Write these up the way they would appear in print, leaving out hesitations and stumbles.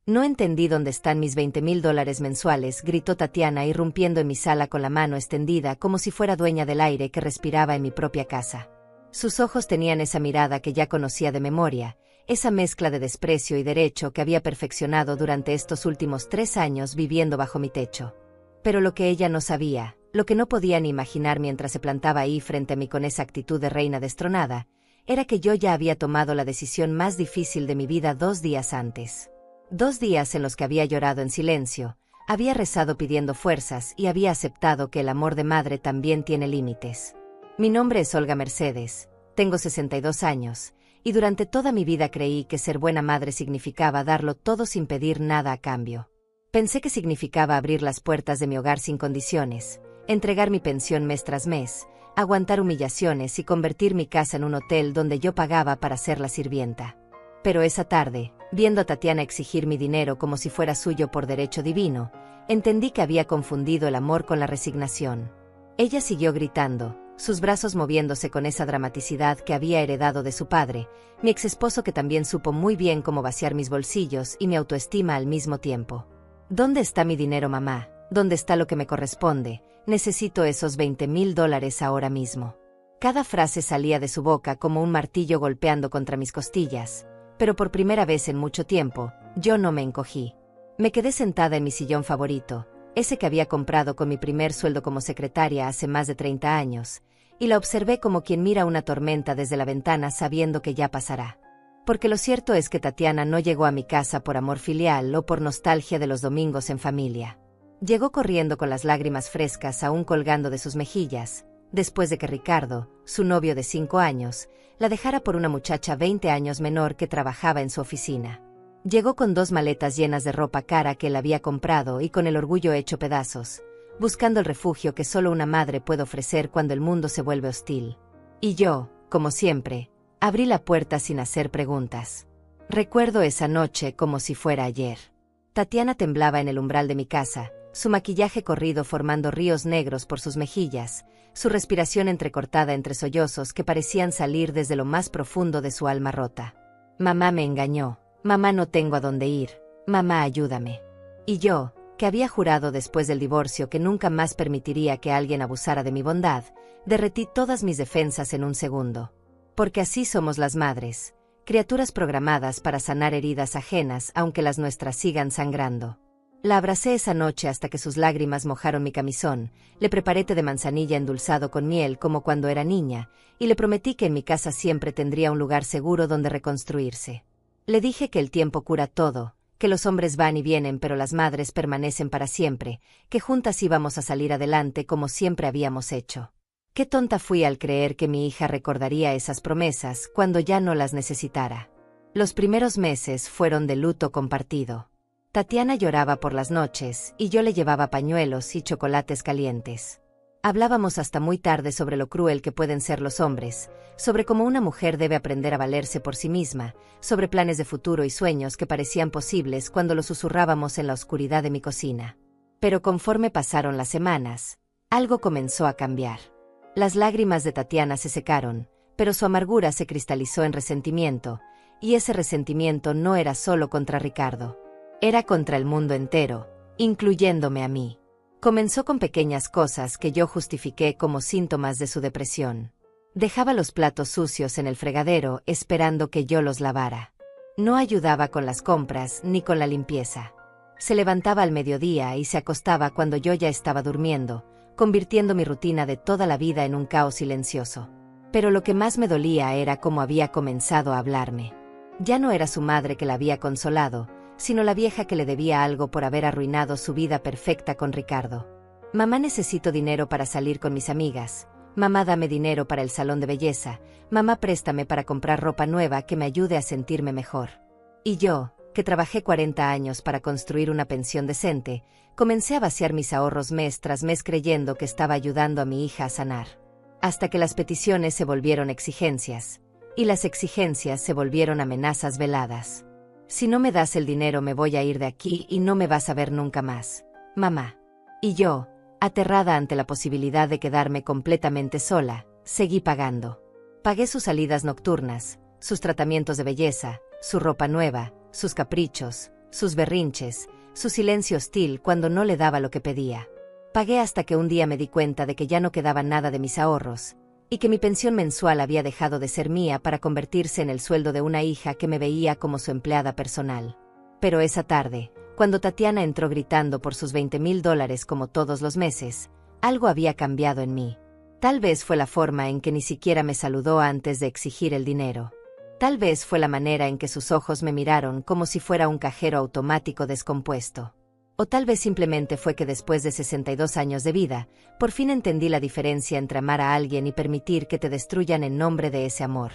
No entendí dónde están mis $20,000 mensuales, gritó Tatiana irrumpiendo en mi sala con la mano extendida como si fuera dueña del aire que respiraba en mi propia casa. Sus ojos tenían esa mirada que ya conocía de memoria, esa mezcla de desprecio y derecho que había perfeccionado durante estos últimos 3 años viviendo bajo mi techo. Pero lo que ella no sabía, lo que no podía ni imaginar mientras se plantaba ahí frente a mí con esa actitud de reina destronada, era que yo ya había tomado la decisión más difícil de mi vida 2 días antes. 2 días en los que había llorado en silencio, había rezado pidiendo fuerzas y había aceptado que el amor de madre también tiene límites. Mi nombre es Olga Mercedes, tengo 62 años, y durante toda mi vida creí que ser buena madre significaba darlo todo sin pedir nada a cambio. Pensé que significaba abrir las puertas de mi hogar sin condiciones, entregar mi pensión mes tras mes, aguantar humillaciones y convertir mi casa en un hotel donde yo pagaba para ser la sirvienta. Pero esa tarde, viendo a Tatiana exigir mi dinero como si fuera suyo por derecho divino, entendí que había confundido el amor con la resignación. Ella siguió gritando, sus brazos moviéndose con esa dramaticidad que había heredado de su padre, mi exesposo que también supo muy bien cómo vaciar mis bolsillos y mi autoestima al mismo tiempo. ¿Dónde está mi dinero, mamá? ¿Dónde está lo que me corresponde? Necesito esos $20,000 ahora mismo. Cada frase salía de su boca como un martillo golpeando contra mis costillas, pero por primera vez en mucho tiempo, yo no me encogí. Me quedé sentada en mi sillón favorito, ese que había comprado con mi primer sueldo como secretaria hace más de 30 años, y la observé como quien mira una tormenta desde la ventana sabiendo que ya pasará. Porque lo cierto es que Tatiana no llegó a mi casa por amor filial o por nostalgia de los domingos en familia. Llegó corriendo con las lágrimas frescas aún colgando de sus mejillas, después de que Ricardo, su novio de 5 años, la dejara por una muchacha 20 años menor que trabajaba en su oficina. Llegó con 2 maletas llenas de ropa cara que él había comprado y con el orgullo hecho pedazos, buscando el refugio que solo una madre puede ofrecer cuando el mundo se vuelve hostil. Y yo, como siempre, abrí la puerta sin hacer preguntas. Recuerdo esa noche como si fuera ayer. Tatiana temblaba en el umbral de mi casa, su maquillaje corrido formando ríos negros por sus mejillas, su respiración entrecortada entre sollozos que parecían salir desde lo más profundo de su alma rota. Mamá me engañó, mamá no tengo a dónde ir, mamá ayúdame. Y yo, que había jurado después del divorcio que nunca más permitiría que alguien abusara de mi bondad, derretí todas mis defensas en un segundo. Porque así somos las madres, criaturas programadas para sanar heridas ajenas aunque las nuestras sigan sangrando. La abracé esa noche hasta que sus lágrimas mojaron mi camisón, le preparé té de manzanilla endulzado con miel como cuando era niña, y le prometí que en mi casa siempre tendría un lugar seguro donde reconstruirse. Le dije que el tiempo cura todo, que los hombres van y vienen pero las madres permanecen para siempre, que juntas íbamos a salir adelante como siempre habíamos hecho. Qué tonta fui al creer que mi hija recordaría esas promesas cuando ya no las necesitara. Los primeros meses fueron de luto compartido. Tatiana lloraba por las noches y yo le llevaba pañuelos y chocolates calientes. Hablábamos hasta muy tarde sobre lo cruel que pueden ser los hombres, sobre cómo una mujer debe aprender a valerse por sí misma, sobre planes de futuro y sueños que parecían posibles cuando los susurrábamos en la oscuridad de mi cocina. Pero conforme pasaron las semanas, algo comenzó a cambiar. Las lágrimas de Tatiana se secaron, pero su amargura se cristalizó en resentimiento, y ese resentimiento no era solo contra Ricardo. Era contra el mundo entero, incluyéndome a mí. Comenzó con pequeñas cosas que yo justifiqué como síntomas de su depresión. Dejaba los platos sucios en el fregadero esperando que yo los lavara. No ayudaba con las compras ni con la limpieza. Se levantaba al mediodía y se acostaba cuando yo ya estaba durmiendo, convirtiendo mi rutina de toda la vida en un caos silencioso. Pero lo que más me dolía era cómo había comenzado a hablarme. Ya no era su madre que la había consolado, sino la vieja que le debía algo por haber arruinado su vida perfecta con Ricardo. Mamá, necesito dinero para salir con mis amigas. Mamá, dame dinero para el salón de belleza. Mamá, préstame para comprar ropa nueva que me ayude a sentirme mejor. Y yo, que trabajé 40 años para construir una pensión decente, comencé a vaciar mis ahorros mes tras mes creyendo que estaba ayudando a mi hija a sanar. Hasta que las peticiones se volvieron exigencias, y las exigencias se volvieron amenazas veladas. Si no me das el dinero me voy a ir de aquí y no me vas a ver nunca más, mamá. Y yo, aterrada ante la posibilidad de quedarme completamente sola, seguí pagando. Pagué sus salidas nocturnas, sus tratamientos de belleza, su ropa nueva, sus caprichos, sus berrinches, su silencio hostil cuando no le daba lo que pedía. Pagué hasta que un día me di cuenta de que ya no quedaba nada de mis ahorros, y que mi pensión mensual había dejado de ser mía para convertirse en el sueldo de una hija que me veía como su empleada personal. Pero esa tarde, cuando Tatiana entró gritando por sus $20,000 como todos los meses, algo había cambiado en mí. Tal vez fue la forma en que ni siquiera me saludó antes de exigir el dinero. Tal vez fue la manera en que sus ojos me miraron como si fuera un cajero automático descompuesto. O tal vez simplemente fue que después de 62 años de vida, por fin entendí la diferencia entre amar a alguien y permitir que te destruyan en nombre de ese amor.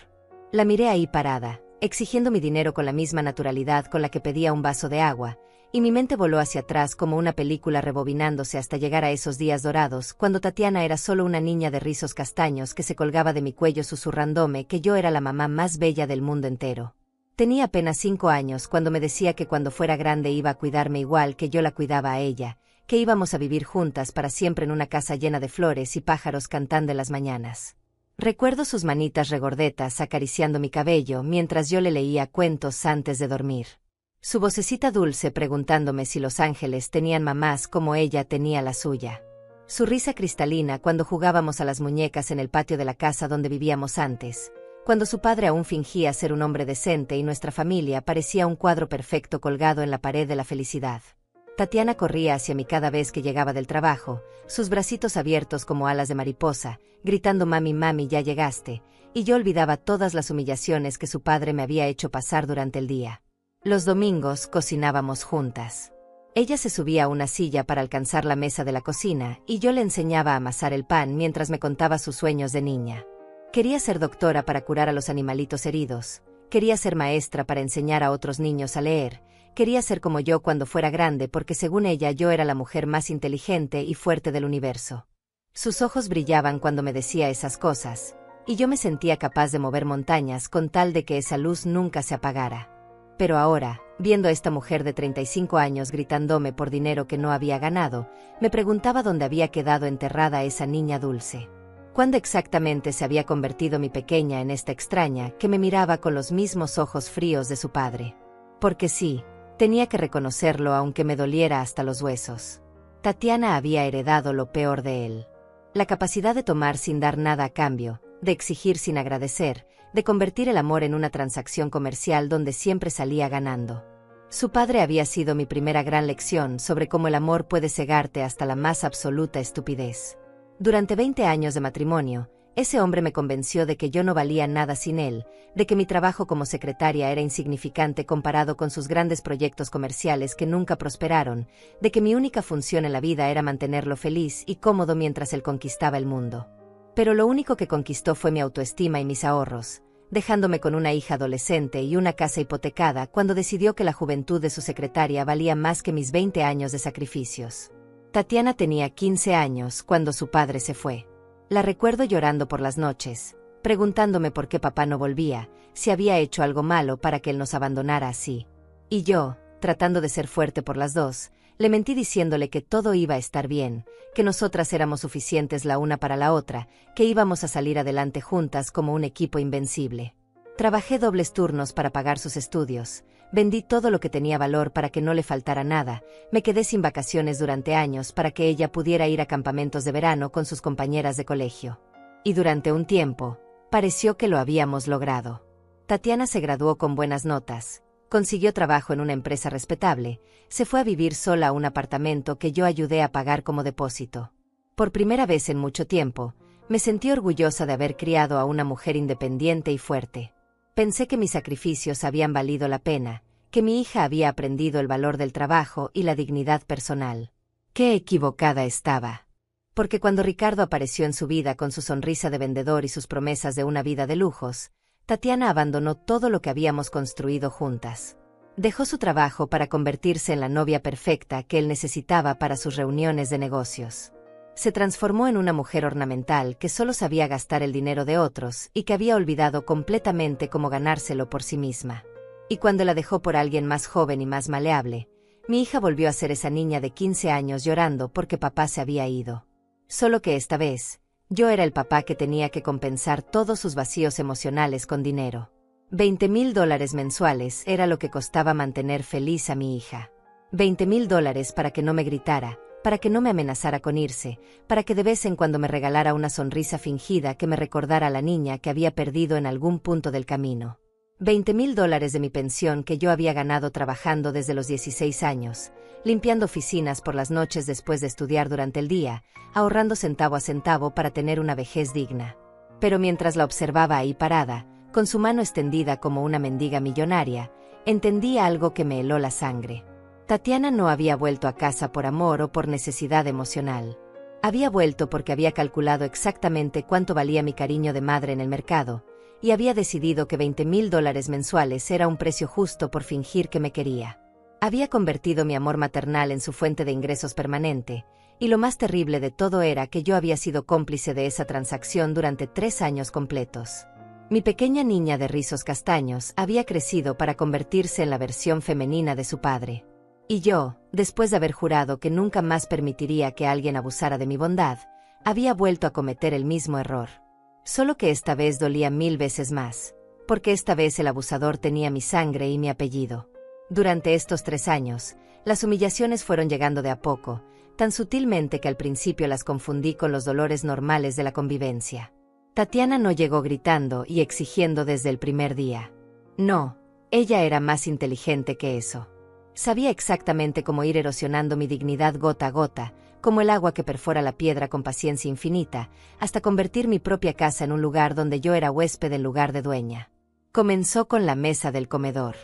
La miré ahí parada, exigiendo mi dinero con la misma naturalidad con la que pedía un vaso de agua, y mi mente voló hacia atrás como una película rebobinándose hasta llegar a esos días dorados, cuando Tatiana era solo una niña de rizos castaños que se colgaba de mi cuello susurrándome que yo era la mamá más bella del mundo entero. Tenía apenas 5 años cuando me decía que cuando fuera grande iba a cuidarme igual que yo la cuidaba a ella, que íbamos a vivir juntas para siempre en una casa llena de flores y pájaros cantando en las mañanas. Recuerdo sus manitas regordetas acariciando mi cabello mientras yo le leía cuentos antes de dormir. Su vocecita dulce preguntándome si los ángeles tenían mamás como ella tenía la suya. Su risa cristalina cuando jugábamos a las muñecas en el patio de la casa donde vivíamos antes, cuando su padre aún fingía ser un hombre decente y nuestra familia parecía un cuadro perfecto colgado en la pared de la felicidad. Tatiana corría hacia mí cada vez que llegaba del trabajo, sus bracitos abiertos como alas de mariposa, gritando mami, mami, ya llegaste, y yo olvidaba todas las humillaciones que su padre me había hecho pasar durante el día. Los domingos cocinábamos juntas. Ella se subía a una silla para alcanzar la mesa de la cocina y yo le enseñaba a amasar el pan mientras me contaba sus sueños de niña. Quería ser doctora para curar a los animalitos heridos, quería ser maestra para enseñar a otros niños a leer, quería ser como yo cuando fuera grande porque según ella yo era la mujer más inteligente y fuerte del universo. Sus ojos brillaban cuando me decía esas cosas, y yo me sentía capaz de mover montañas con tal de que esa luz nunca se apagara. Pero ahora, viendo a esta mujer de 35 años gritándome por dinero que no había ganado, me preguntaba dónde había quedado enterrada esa niña dulce. ¿Cuándo exactamente se había convertido mi pequeña en esta extraña que me miraba con los mismos ojos fríos de su padre? Porque sí, tenía que reconocerlo aunque me doliera hasta los huesos. Tatiana había heredado lo peor de él. La capacidad de tomar sin dar nada a cambio, de exigir sin agradecer, de convertir el amor en una transacción comercial donde siempre salía ganando. Su padre había sido mi primera gran lección sobre cómo el amor puede cegarte hasta la más absoluta estupidez. Durante 20 años de matrimonio, ese hombre me convenció de que yo no valía nada sin él, de que mi trabajo como secretaria era insignificante comparado con sus grandes proyectos comerciales que nunca prosperaron, de que mi única función en la vida era mantenerlo feliz y cómodo mientras él conquistaba el mundo. Pero lo único que conquistó fue mi autoestima y mis ahorros, dejándome con una hija adolescente y una casa hipotecada cuando decidió que la juventud de su secretaria valía más que mis 20 años de sacrificios. Tatiana tenía 15 años cuando su padre se fue. La recuerdo llorando por las noches, preguntándome por qué papá no volvía, si había hecho algo malo para que él nos abandonara así. Y yo, tratando de ser fuerte por las dos, le mentí diciéndole que todo iba a estar bien, que nosotras éramos suficientes la una para la otra, que íbamos a salir adelante juntas como un equipo invencible. Trabajé dobles turnos para pagar sus estudios, vendí todo lo que tenía valor para que no le faltara nada, me quedé sin vacaciones durante años para que ella pudiera ir a campamentos de verano con sus compañeras de colegio. Y durante un tiempo, pareció que lo habíamos logrado. Tatiana se graduó con buenas notas, consiguió trabajo en una empresa respetable, se fue a vivir sola a un apartamento que yo ayudé a pagar como depósito. Por primera vez en mucho tiempo, me sentí orgullosa de haber criado a una mujer independiente y fuerte. Pensé que mis sacrificios habían valido la pena, que mi hija había aprendido el valor del trabajo y la dignidad personal. ¡Qué equivocada estaba! Porque cuando Ricardo apareció en su vida con su sonrisa de vendedor y sus promesas de una vida de lujos, Tatiana abandonó todo lo que habíamos construido juntas. Dejó su trabajo para convertirse en la novia perfecta que él necesitaba para sus reuniones de negocios. Se transformó en una mujer ornamental que solo sabía gastar el dinero de otros y que había olvidado completamente cómo ganárselo por sí misma. Y cuando la dejó por alguien más joven y más maleable, mi hija volvió a ser esa niña de 15 años llorando porque papá se había ido. Solo que esta vez, yo era el papá que tenía que compensar todos sus vacíos emocionales con dinero. $20,000 mensuales era lo que costaba mantener feliz a mi hija. $20,000 para que no me gritara, para que no me amenazara con irse, para que de vez en cuando me regalara una sonrisa fingida que me recordara a la niña que había perdido en algún punto del camino. $20,000 de mi pensión que yo había ganado trabajando desde los 16 años, limpiando oficinas por las noches después de estudiar durante el día, ahorrando centavo a centavo para tener una vejez digna. Pero mientras la observaba ahí parada, con su mano extendida como una mendiga millonaria, entendí algo que me heló la sangre. Tatiana no había vuelto a casa por amor o por necesidad emocional. Había vuelto porque había calculado exactamente cuánto valía mi cariño de madre en el mercado, y había decidido que $20,000 mensuales era un precio justo por fingir que me quería. Había convertido mi amor maternal en su fuente de ingresos permanente, y lo más terrible de todo era que yo había sido cómplice de esa transacción durante 3 años completos. Mi pequeña niña de rizos castaños había crecido para convertirse en la versión femenina de su padre. Y yo, después de haber jurado que nunca más permitiría que alguien abusara de mi bondad, había vuelto a cometer el mismo error. Solo que esta vez dolía 1000 veces más, porque esta vez el abusador tenía mi sangre y mi apellido. Durante estos 3 años, las humillaciones fueron llegando de a poco, tan sutilmente que al principio las confundí con los dolores normales de la convivencia. Tatiana no llegó gritando y exigiendo desde el primer día. No, ella era más inteligente que eso. Sabía exactamente cómo ir erosionando mi dignidad gota a gota, como el agua que perfora la piedra con paciencia infinita, hasta convertir mi propia casa en un lugar donde yo era huésped en lugar de dueña. Comenzó con la mesa del comedor.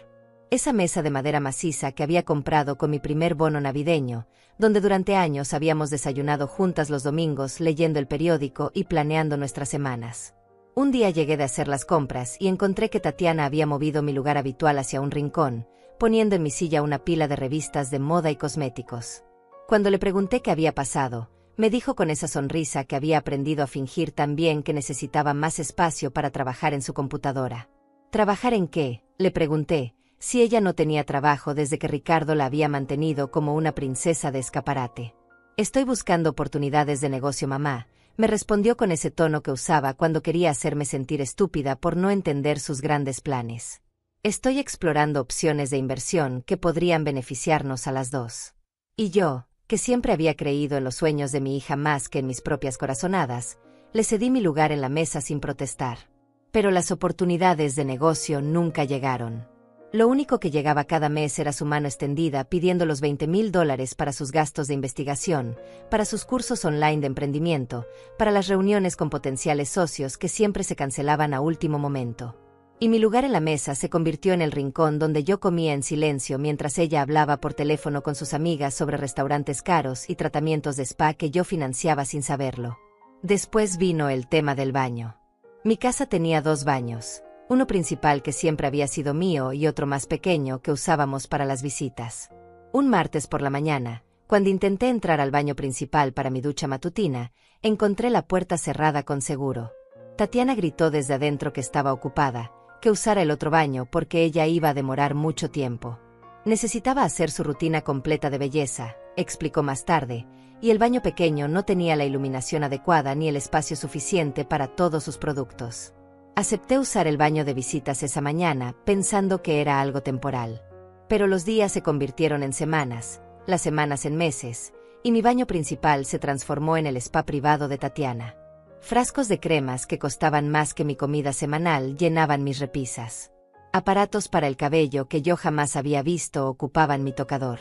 Esa mesa de madera maciza que había comprado con mi primer bono navideño, donde durante años habíamos desayunado juntas los domingos leyendo el periódico y planeando nuestras semanas. Un día llegué de hacer las compras y encontré que Tatiana había movido mi lugar habitual hacia un rincón, poniendo en mi silla una pila de revistas de moda y cosméticos. Cuando le pregunté qué había pasado, me dijo con esa sonrisa que había aprendido a fingir tan bien que necesitaba más espacio para trabajar en su computadora. ¿Trabajar en qué?, le pregunté, si ella no tenía trabajo desde que Ricardo la había mantenido como una princesa de escaparate. Estoy buscando oportunidades de negocio, mamá, me respondió con ese tono que usaba cuando quería hacerme sentir estúpida por no entender sus grandes planes. Estoy explorando opciones de inversión que podrían beneficiarnos a las dos. Y yo, que siempre había creído en los sueños de mi hija más que en mis propias corazonadas, le cedí mi lugar en la mesa sin protestar. Pero las oportunidades de negocio nunca llegaron. Lo único que llegaba cada mes era su mano extendida pidiendo los $20,000 para sus gastos de investigación, para sus cursos online de emprendimiento, para las reuniones con potenciales socios que siempre se cancelaban a último momento. Y mi lugar en la mesa se convirtió en el rincón donde yo comía en silencio mientras ella hablaba por teléfono con sus amigas sobre restaurantes caros y tratamientos de spa que yo financiaba sin saberlo. Después vino el tema del baño. Mi casa tenía 2 baños, uno principal que siempre había sido mío y otro más pequeño que usábamos para las visitas. Un martes por la mañana, cuando intenté entrar al baño principal para mi ducha matutina, encontré la puerta cerrada con seguro. Tatiana gritó desde adentro que estaba ocupada, que usara el otro baño porque ella iba a demorar mucho tiempo. Necesitaba hacer su rutina completa de belleza, explicó más tarde, y el baño pequeño no tenía la iluminación adecuada ni el espacio suficiente para todos sus productos. Acepté usar el baño de visitas esa mañana, pensando que era algo temporal. Pero los días se convirtieron en semanas, las semanas en meses, y mi baño principal se transformó en el spa privado de Tatiana. Frascos de cremas que costaban más que mi comida semanal llenaban mis repisas. Aparatos para el cabello que yo jamás había visto ocupaban mi tocador.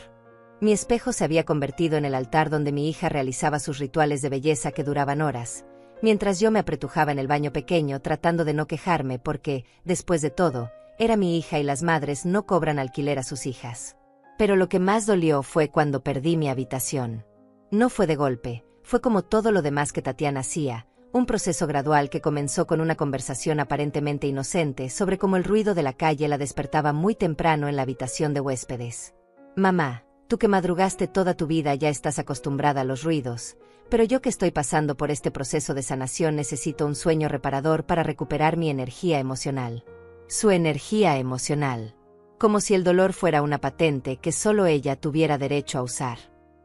Mi espejo se había convertido en el altar donde mi hija realizaba sus rituales de belleza que duraban horas, mientras yo me apretujaba en el baño pequeño tratando de no quejarme porque, después de todo, era mi hija y las madres no cobran alquiler a sus hijas. Pero lo que más dolió fue cuando perdí mi habitación. No fue de golpe, fue como todo lo demás que Tatiana hacía, un proceso gradual que comenzó con una conversación aparentemente inocente sobre cómo el ruido de la calle la despertaba muy temprano en la habitación de huéspedes. Mamá, tú que madrugaste toda tu vida ya estás acostumbrada a los ruidos, pero yo que estoy pasando por este proceso de sanación necesito un sueño reparador para recuperar mi energía emocional. Su energía emocional. Como si el dolor fuera una patente que solo ella tuviera derecho a usar.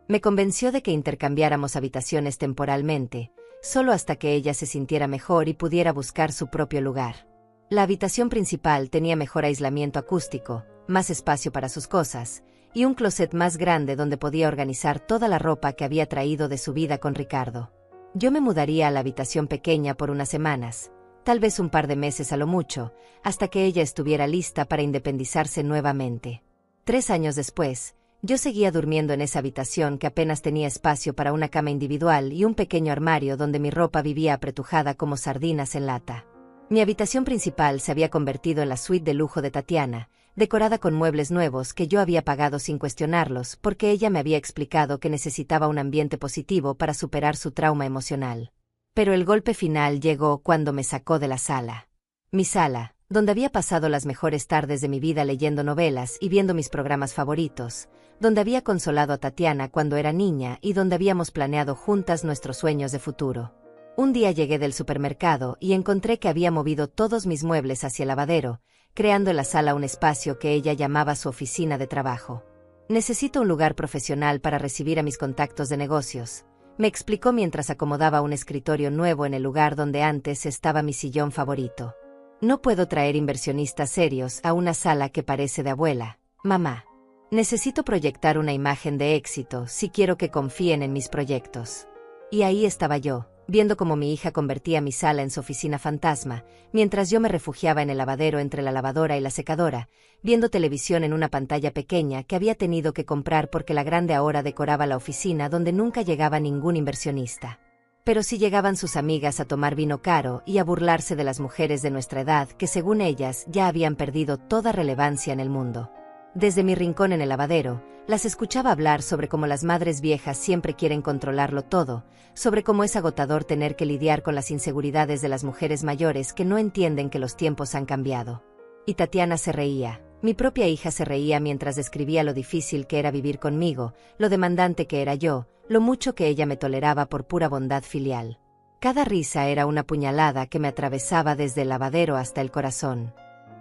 Me convenció de que intercambiáramos habitaciones temporalmente, solo hasta que ella se sintiera mejor y pudiera buscar su propio lugar. La habitación principal tenía mejor aislamiento acústico, más espacio para sus cosas, y un closet más grande donde podía organizar toda la ropa que había traído de su vida con Ricardo. Yo me mudaría a la habitación pequeña por unas semanas, tal vez un par de meses a lo mucho, hasta que ella estuviera lista para independizarse nuevamente. 3 años después, yo seguía durmiendo en esa habitación que apenas tenía espacio para una cama individual y un pequeño armario donde mi ropa vivía apretujada como sardinas en lata. Mi habitación principal se había convertido en la suite de lujo de Tatiana, decorada con muebles nuevos que yo había pagado sin cuestionarlos porque ella me había explicado que necesitaba un ambiente positivo para superar su trauma emocional. Pero el golpe final llegó cuando me sacó de la sala. Mi sala, donde había pasado las mejores tardes de mi vida leyendo novelas y viendo mis programas favoritos, donde había consolado a Tatiana cuando era niña y donde habíamos planeado juntas nuestros sueños de futuro. Un día llegué del supermercado y encontré que había movido todos mis muebles hacia el lavadero, creando en la sala un espacio que ella llamaba su oficina de trabajo. Necesito un lugar profesional para recibir a mis contactos de negocios, me explicó mientras acomodaba un escritorio nuevo en el lugar donde antes estaba mi sillón favorito. No puedo traer inversionistas serios a una sala que parece de abuela, mamá. Necesito proyectar una imagen de éxito si quiero que confíen en mis proyectos. Y ahí estaba yo, viendo cómo mi hija convertía mi sala en su oficina fantasma, mientras yo me refugiaba en el lavadero entre la lavadora y la secadora, viendo televisión en una pantalla pequeña que había tenido que comprar porque la grande ahora decoraba la oficina donde nunca llegaba ningún inversionista. Pero sí llegaban sus amigas a tomar vino caro y a burlarse de las mujeres de nuestra edad que según ellas ya habían perdido toda relevancia en el mundo. Desde mi rincón en el lavadero, las escuchaba hablar sobre cómo las madres viejas siempre quieren controlarlo todo, sobre cómo es agotador tener que lidiar con las inseguridades de las mujeres mayores que no entienden que los tiempos han cambiado. Y Tatiana se reía, mi propia hija se reía mientras describía lo difícil que era vivir conmigo, lo demandante que era yo, lo mucho que ella me toleraba por pura bondad filial. Cada risa era una puñalada que me atravesaba desde el lavadero hasta el corazón.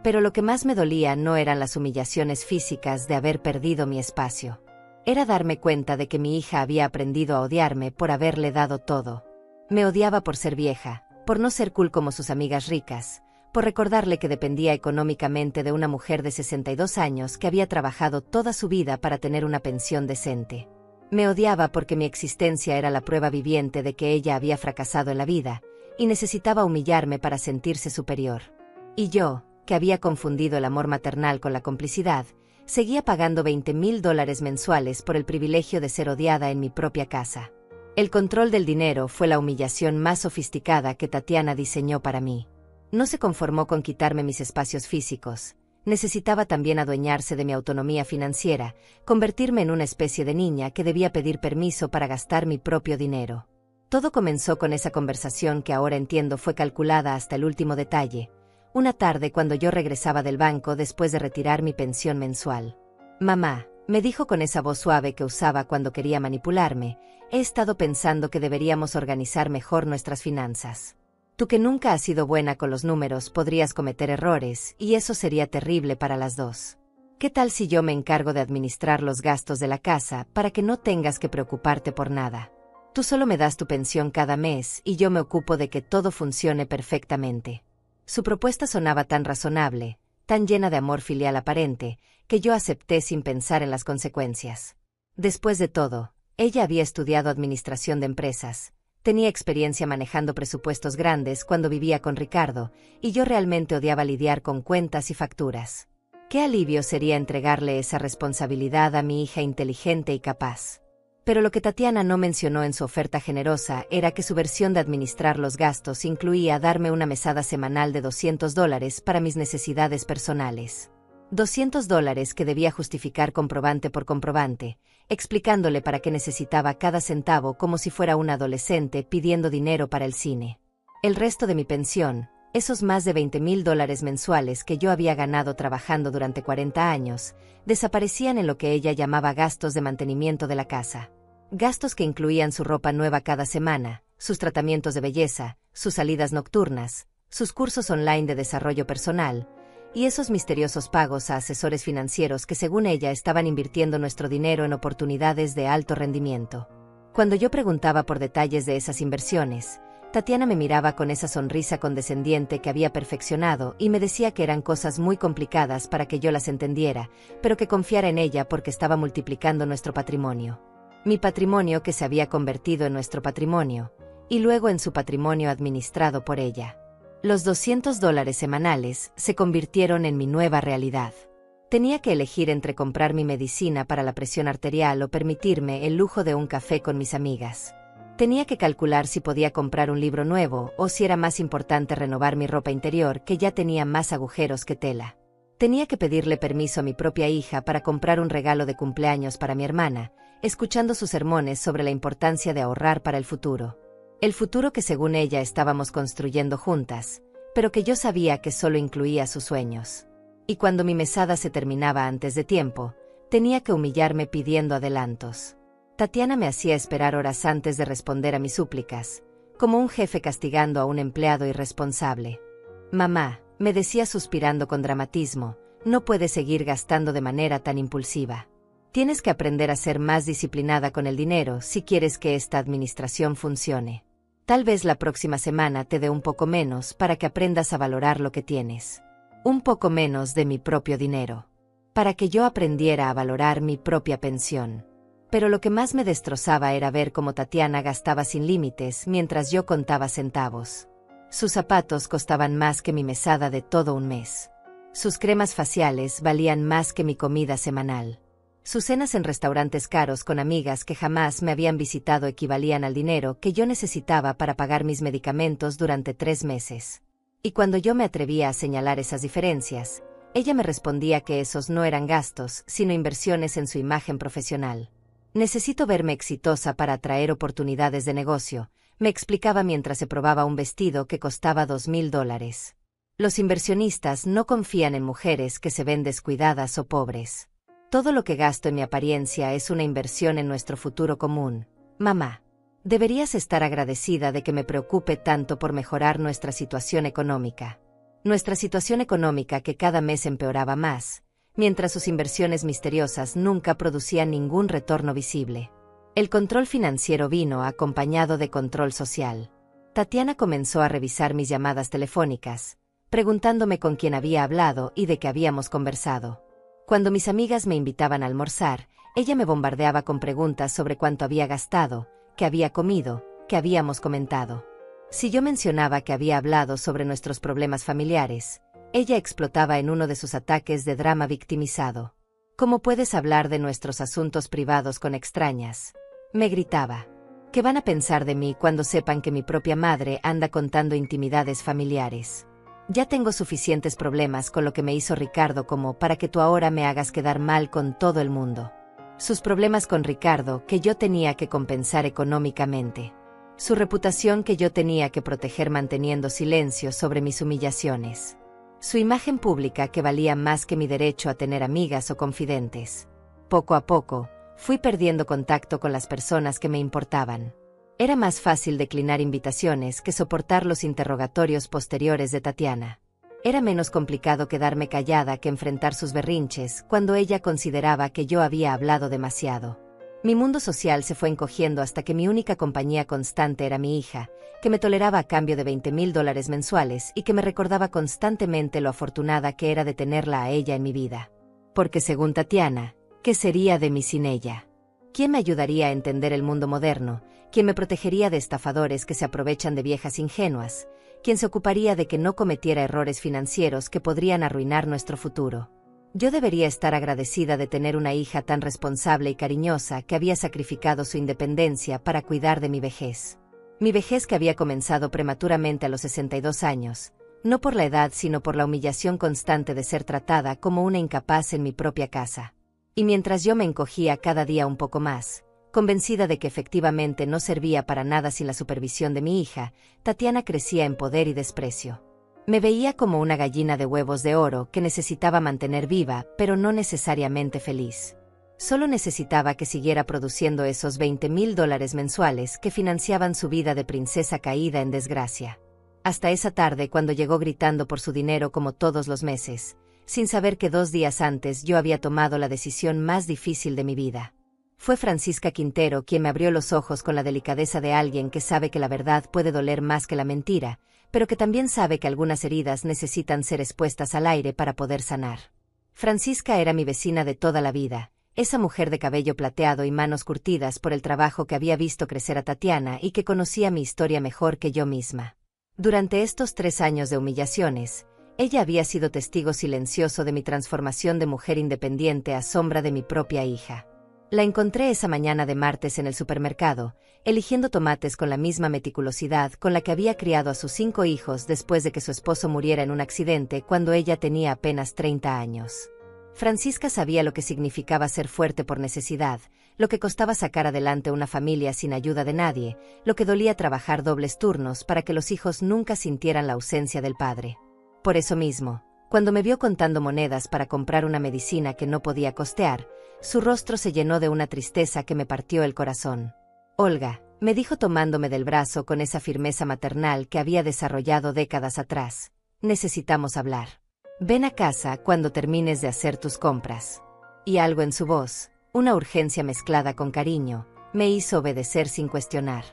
Pero lo que más me dolía no eran las humillaciones físicas de haber perdido mi espacio. Era darme cuenta de que mi hija había aprendido a odiarme por haberle dado todo. Me odiaba por ser vieja, por no ser cool como sus amigas ricas, por recordarle que dependía económicamente de una mujer de 62 años que había trabajado toda su vida para tener una pensión decente. Me odiaba porque mi existencia era la prueba viviente de que ella había fracasado en la vida, y necesitaba humillarme para sentirse superior. Y yo, que había confundido el amor maternal con la complicidad, seguía pagando $20,000 mensuales por el privilegio de ser odiada en mi propia casa. El control del dinero fue la humillación más sofisticada que Tatiana diseñó para mí. No se conformó con quitarme mis espacios físicos. Necesitaba también adueñarse de mi autonomía financiera, convertirme en una especie de niña que debía pedir permiso para gastar mi propio dinero. Todo comenzó con esa conversación que ahora entiendo fue calculada hasta el último detalle. Una tarde cuando yo regresaba del banco después de retirar mi pensión mensual. Mamá, me dijo con esa voz suave que usaba cuando quería manipularme, he estado pensando que deberíamos organizar mejor nuestras finanzas. Tú que nunca has sido buena con los números podrías cometer errores y eso sería terrible para las dos. ¿Qué tal si yo me encargo de administrar los gastos de la casa para que no tengas que preocuparte por nada? Tú solo me das tu pensión cada mes y yo me ocupo de que todo funcione perfectamente. Su propuesta sonaba tan razonable, tan llena de amor filial aparente, que yo acepté sin pensar en las consecuencias. Después de todo, ella había estudiado administración de empresas, tenía experiencia manejando presupuestos grandes cuando vivía con Ricardo, y yo realmente odiaba lidiar con cuentas y facturas. Qué alivio sería entregarle esa responsabilidad a mi hija inteligente y capaz. Pero lo que Tatiana no mencionó en su oferta generosa era que su versión de administrar los gastos incluía darme una mesada semanal de $200 para mis necesidades personales. $200 que debía justificar comprobante por comprobante, explicándole para qué necesitaba cada centavo como si fuera un adolescente pidiendo dinero para el cine. El resto de mi pensión, esos más de $20,000 mensuales que yo había ganado trabajando durante 40 años, desaparecían en lo que ella llamaba gastos de mantenimiento de la casa. Gastos que incluían su ropa nueva cada semana, sus tratamientos de belleza, sus salidas nocturnas, sus cursos online de desarrollo personal, y esos misteriosos pagos a asesores financieros que según ella estaban invirtiendo nuestro dinero en oportunidades de alto rendimiento. Cuando yo preguntaba por detalles de esas inversiones, Tatiana me miraba con esa sonrisa condescendiente que había perfeccionado y me decía que eran cosas muy complicadas para que yo las entendiera, pero que confiara en ella porque estaba multiplicando nuestro patrimonio. Mi patrimonio que se había convertido en nuestro patrimonio, y luego en su patrimonio administrado por ella. Los $200 semanales se convirtieron en mi nueva realidad. Tenía que elegir entre comprar mi medicina para la presión arterial o permitirme el lujo de un café con mis amigas. Tenía que calcular si podía comprar un libro nuevo o si era más importante renovar mi ropa interior que ya tenía más agujeros que tela. Tenía que pedirle permiso a mi propia hija para comprar un regalo de cumpleaños para mi hermana, escuchando sus sermones sobre la importancia de ahorrar para el futuro. El futuro que según ella estábamos construyendo juntas, pero que yo sabía que solo incluía sus sueños. Y cuando mi mesada se terminaba antes de tiempo, tenía que humillarme pidiendo adelantos. Tatiana me hacía esperar horas antes de responder a mis súplicas, como un jefe castigando a un empleado irresponsable. «Mamá», me decía suspirando con dramatismo, «no puedes seguir gastando de manera tan impulsiva. Tienes que aprender a ser más disciplinada con el dinero si quieres que esta administración funcione. Tal vez la próxima semana te dé un poco menos para que aprendas a valorar lo que tienes. Un poco menos de mi propio dinero. Para que yo aprendiera a valorar mi propia pensión». Pero lo que más me destrozaba era ver cómo Tatiana gastaba sin límites mientras yo contaba centavos. Sus zapatos costaban más que mi mesada de todo un mes. Sus cremas faciales valían más que mi comida semanal. Sus cenas en restaurantes caros con amigas que jamás me habían visitado equivalían al dinero que yo necesitaba para pagar mis medicamentos durante 3 meses. Y cuando yo me atrevía a señalar esas diferencias, ella me respondía que esos no eran gastos, sino inversiones en su imagen profesional. «Necesito verme exitosa para atraer oportunidades de negocio», me explicaba mientras se probaba un vestido que costaba $2,000. Los inversionistas no confían en mujeres que se ven descuidadas o pobres. Todo lo que gasto en mi apariencia es una inversión en nuestro futuro común. Mamá, deberías estar agradecida de que me preocupe tanto por mejorar nuestra situación económica. Nuestra situación económica que cada mes empeoraba más, mientras sus inversiones misteriosas nunca producían ningún retorno visible. El control financiero vino acompañado de control social. Tatiana comenzó a revisar mis llamadas telefónicas, preguntándome con quién había hablado y de qué habíamos conversado. Cuando mis amigas me invitaban a almorzar, ella me bombardeaba con preguntas sobre cuánto había gastado, qué había comido, qué habíamos comentado. Si yo mencionaba que había hablado sobre nuestros problemas familiares, ella explotaba en uno de sus ataques de drama victimizado. «¿Cómo puedes hablar de nuestros asuntos privados con extrañas?», me gritaba. «¿Qué van a pensar de mí cuando sepan que mi propia madre anda contando intimidades familiares? Ya tengo suficientes problemas con lo que me hizo Ricardo como para que tú ahora me hagas quedar mal con todo el mundo». Sus problemas con Ricardo que yo tenía que compensar económicamente. Su reputación que yo tenía que proteger manteniendo silencio sobre mis humillaciones. Su imagen pública que valía más que mi derecho a tener amigas o confidentes. Poco a poco, fui perdiendo contacto con las personas que me importaban. Era más fácil declinar invitaciones que soportar los interrogatorios posteriores de Tatiana. Era menos complicado quedarme callada que enfrentar sus berrinches cuando ella consideraba que yo había hablado demasiado. Mi mundo social se fue encogiendo hasta que mi única compañía constante era mi hija, que me toleraba a cambio de $20,000 mensuales y que me recordaba constantemente lo afortunada que era de tenerla a ella en mi vida. Porque según Tatiana, ¿qué sería de mí sin ella? ¿Quién me ayudaría a entender el mundo moderno? ¿Quién me protegería de estafadores que se aprovechan de viejas ingenuas? ¿Quién se ocuparía de que no cometiera errores financieros que podrían arruinar nuestro futuro? Yo debería estar agradecida de tener una hija tan responsable y cariñosa que había sacrificado su independencia para cuidar de mi vejez. Mi vejez que había comenzado prematuramente a los 62 años, no por la edad sino por la humillación constante de ser tratada como una incapaz en mi propia casa. Y mientras yo me encogía cada día un poco más, convencida de que efectivamente no servía para nada sin la supervisión de mi hija, Tatiana crecía en poder y desprecio. Me veía como una gallina de huevos de oro que necesitaba mantener viva, pero no necesariamente feliz. Solo necesitaba que siguiera produciendo esos $20,000 mensuales que financiaban su vida de princesa caída en desgracia. Hasta esa tarde cuando llegó gritando por su dinero como todos los meses, sin saber que 2 días antes yo había tomado la decisión más difícil de mi vida. Fue Francisca Quintero quien me abrió los ojos con la delicadeza de alguien que sabe que la verdad puede doler más que la mentira, pero que también sabe que algunas heridas necesitan ser expuestas al aire para poder sanar. Francisca era mi vecina de toda la vida, esa mujer de cabello plateado y manos curtidas por el trabajo que había visto crecer a Tatiana y que conocía mi historia mejor que yo misma. Durante estos 3 años de humillaciones, ella había sido testigo silencioso de mi transformación de mujer independiente a sombra de mi propia hija. La encontré esa mañana de martes en el supermercado, eligiendo tomates con la misma meticulosidad con la que había criado a sus 5 hijos después de que su esposo muriera en un accidente cuando ella tenía apenas 30 años. Francisca sabía lo que significaba ser fuerte por necesidad, lo que costaba sacar adelante una familia sin ayuda de nadie, lo que dolía trabajar dobles turnos para que los hijos nunca sintieran la ausencia del padre. Por eso mismo, cuando me vio contando monedas para comprar una medicina que no podía costear, su rostro se llenó de una tristeza que me partió el corazón. «Olga», me dijo tomándome del brazo con esa firmeza maternal que había desarrollado décadas atrás, «necesitamos hablar. Ven a casa cuando termines de hacer tus compras». Y algo en su voz, una urgencia mezclada con cariño, me hizo obedecer sin cuestionar.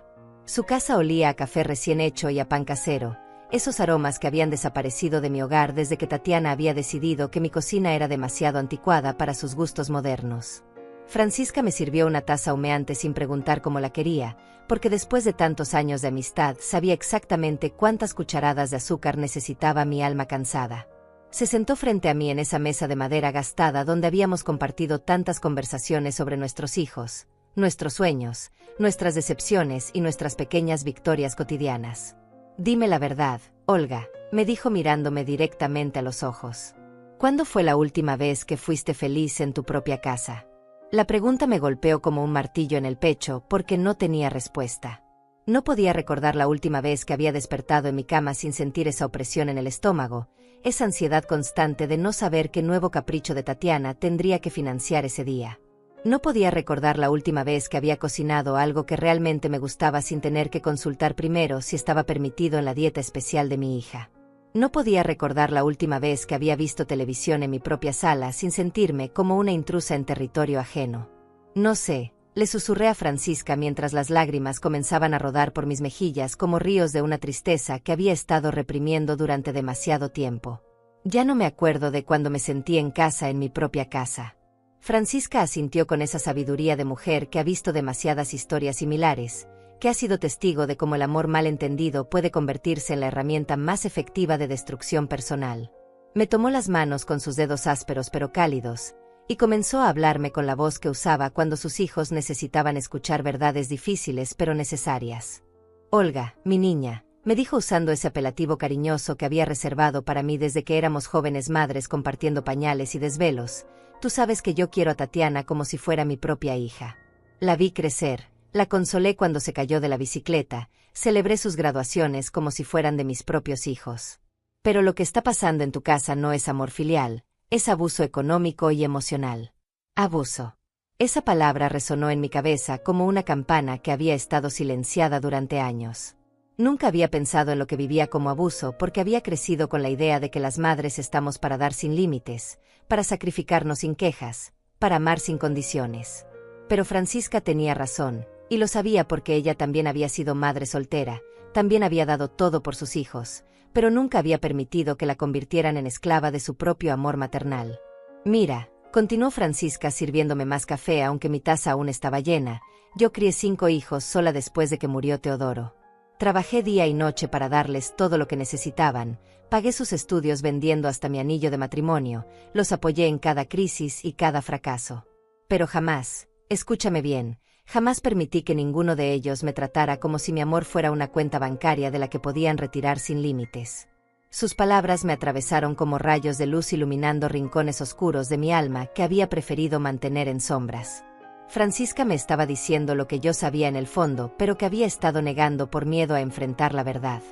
Su casa olía a café recién hecho y a pan casero, esos aromas que habían desaparecido de mi hogar desde que Tatiana había decidido que mi cocina era demasiado anticuada para sus gustos modernos. Francisca me sirvió una taza humeante sin preguntar cómo la quería, porque después de tantos años de amistad sabía exactamente cuántas cucharadas de azúcar necesitaba mi alma cansada. Se sentó frente a mí en esa mesa de madera gastada donde habíamos compartido tantas conversaciones sobre nuestros hijos, nuestros sueños, nuestras decepciones y nuestras pequeñas victorias cotidianas. «Dime la verdad, Olga», me dijo mirándome directamente a los ojos. «¿Cuándo fue la última vez que fuiste feliz en tu propia casa?». La pregunta me golpeó como un martillo en el pecho porque no tenía respuesta. No podía recordar la última vez que había despertado en mi cama sin sentir esa opresión en el estómago, esa ansiedad constante de no saber qué nuevo capricho de Tatiana tendría que financiar ese día. No podía recordar la última vez que había cocinado algo que realmente me gustaba sin tener que consultar primero si estaba permitido en la dieta especial de mi hija. No podía recordar la última vez que había visto televisión en mi propia sala sin sentirme como una intrusa en territorio ajeno. «No sé», le susurré a Francisca mientras las lágrimas comenzaban a rodar por mis mejillas como ríos de una tristeza que había estado reprimiendo durante demasiado tiempo. «Ya no me acuerdo de cuando me sentí en casa en mi propia casa». Francisca asintió con esa sabiduría de mujer que ha visto demasiadas historias similares, que ha sido testigo de cómo el amor mal entendido puede convertirse en la herramienta más efectiva de destrucción personal. Me tomó las manos con sus dedos ásperos pero cálidos, y comenzó a hablarme con la voz que usaba cuando sus hijos necesitaban escuchar verdades difíciles pero necesarias. «Olga, mi niña», me dijo usando ese apelativo cariñoso que había reservado para mí desde que éramos jóvenes madres compartiendo pañales y desvelos, «tú sabes que yo quiero a Tatiana como si fuera mi propia hija. La vi crecer, la consolé cuando se cayó de la bicicleta, celebré sus graduaciones como si fueran de mis propios hijos. Pero lo que está pasando en tu casa no es amor filial, es abuso económico y emocional». Abuso. Esa palabra resonó en mi cabeza como una campana que había estado silenciada durante años. Nunca había pensado en lo que vivía como abuso porque había crecido con la idea de que las madres estamos para dar sin límites, para sacrificarnos sin quejas, para amar sin condiciones. Pero Francisca tenía razón, y lo sabía porque ella también había sido madre soltera, también había dado todo por sus hijos, pero nunca había permitido que la convirtieran en esclava de su propio amor maternal. «Mira», continuó Francisca sirviéndome más café aunque mi taza aún estaba llena, «yo crié 5 hijos sola después de que murió Teodoro. Trabajé día y noche para darles todo lo que necesitaban, pagué sus estudios vendiendo hasta mi anillo de matrimonio, los apoyé en cada crisis y cada fracaso. Pero jamás, escúchame bien, jamás permití que ninguno de ellos me tratara como si mi amor fuera una cuenta bancaria de la que podían retirar sin límites». Sus palabras me atravesaron como rayos de luz iluminando rincones oscuros de mi alma que había preferido mantener en sombras. Francisca me estaba diciendo lo que yo sabía en el fondo, pero que había estado negando por miedo a enfrentar la verdad.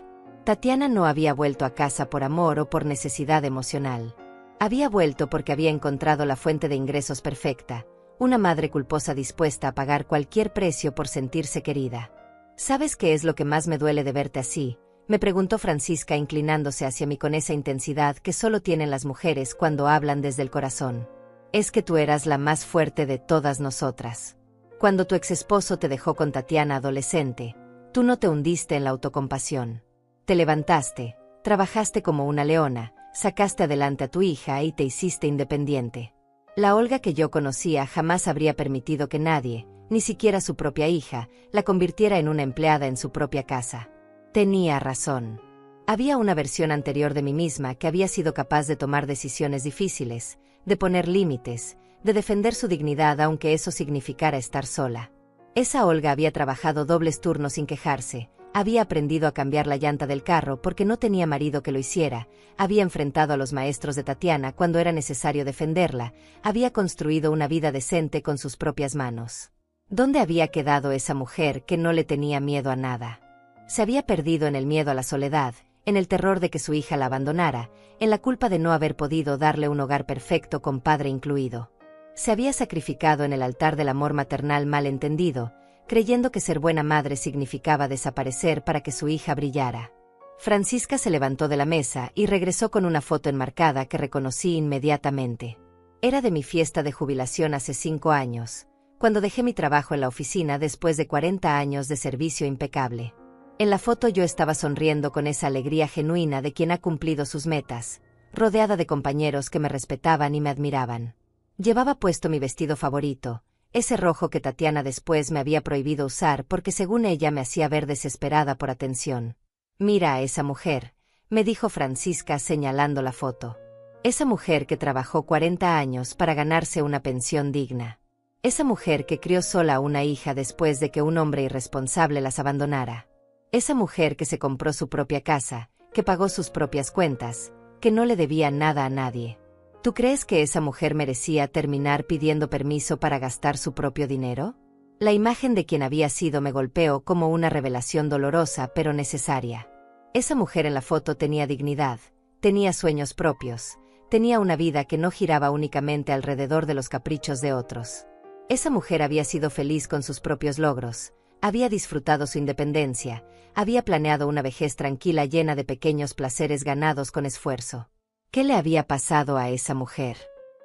Tatiana no había vuelto a casa por amor o por necesidad emocional. Había vuelto porque había encontrado la fuente de ingresos perfecta, una madre culposa dispuesta a pagar cualquier precio por sentirse querida. «¿Sabes qué es lo que más me duele de verte así?», me preguntó Francisca inclinándose hacia mí con esa intensidad que solo tienen las mujeres cuando hablan desde el corazón. «Es que tú eras la más fuerte de todas nosotras». Cuando tu exesposo te dejó con Tatiana adolescente, tú no te hundiste en la autocompasión. Te levantaste, trabajaste como una leona, sacaste adelante a tu hija y te hiciste independiente. La Olga que yo conocía jamás habría permitido que nadie, ni siquiera su propia hija, la convirtiera en una empleada en su propia casa. Tenía razón. Había una versión anterior de mí misma que había sido capaz de tomar decisiones difíciles, de poner límites, de defender su dignidad aunque eso significara estar sola. Esa Olga había trabajado dobles turnos sin quejarse, había aprendido a cambiar la llanta del carro porque no tenía marido que lo hiciera, había enfrentado a los maestros de Tatiana cuando era necesario defenderla, había construido una vida decente con sus propias manos. ¿Dónde había quedado esa mujer que no le tenía miedo a nada? Se había perdido en el miedo a la soledad, en el terror de que su hija la abandonara, en la culpa de no haber podido darle un hogar perfecto con padre incluido. Se había sacrificado en el altar del amor maternal mal entendido, creyendo que ser buena madre significaba desaparecer para que su hija brillara. Francisca se levantó de la mesa y regresó con una foto enmarcada que reconocí inmediatamente. Era de mi fiesta de jubilación hace 5 años, cuando dejé mi trabajo en la oficina después de 40 años de servicio impecable. En la foto yo estaba sonriendo con esa alegría genuina de quien ha cumplido sus metas, rodeada de compañeros que me respetaban y me admiraban. Llevaba puesto mi vestido favorito, ese rojo que Tatiana después me había prohibido usar porque según ella me hacía ver desesperada por atención. «Mira a esa mujer», me dijo Francisca señalando la foto. Esa mujer que trabajó 40 años para ganarse una pensión digna. Esa mujer que crió sola a una hija después de que un hombre irresponsable las abandonara. Esa mujer que se compró su propia casa, que pagó sus propias cuentas, que no le debía nada a nadie. ¿Tú crees que esa mujer merecía terminar pidiendo permiso para gastar su propio dinero? La imagen de quien había sido me golpeó como una revelación dolorosa pero necesaria. Esa mujer en la foto tenía dignidad, tenía sueños propios, tenía una vida que no giraba únicamente alrededor de los caprichos de otros. Esa mujer había sido feliz con sus propios logros, había disfrutado su independencia, había planeado una vejez tranquila llena de pequeños placeres ganados con esfuerzo. ¿Qué le había pasado a esa mujer?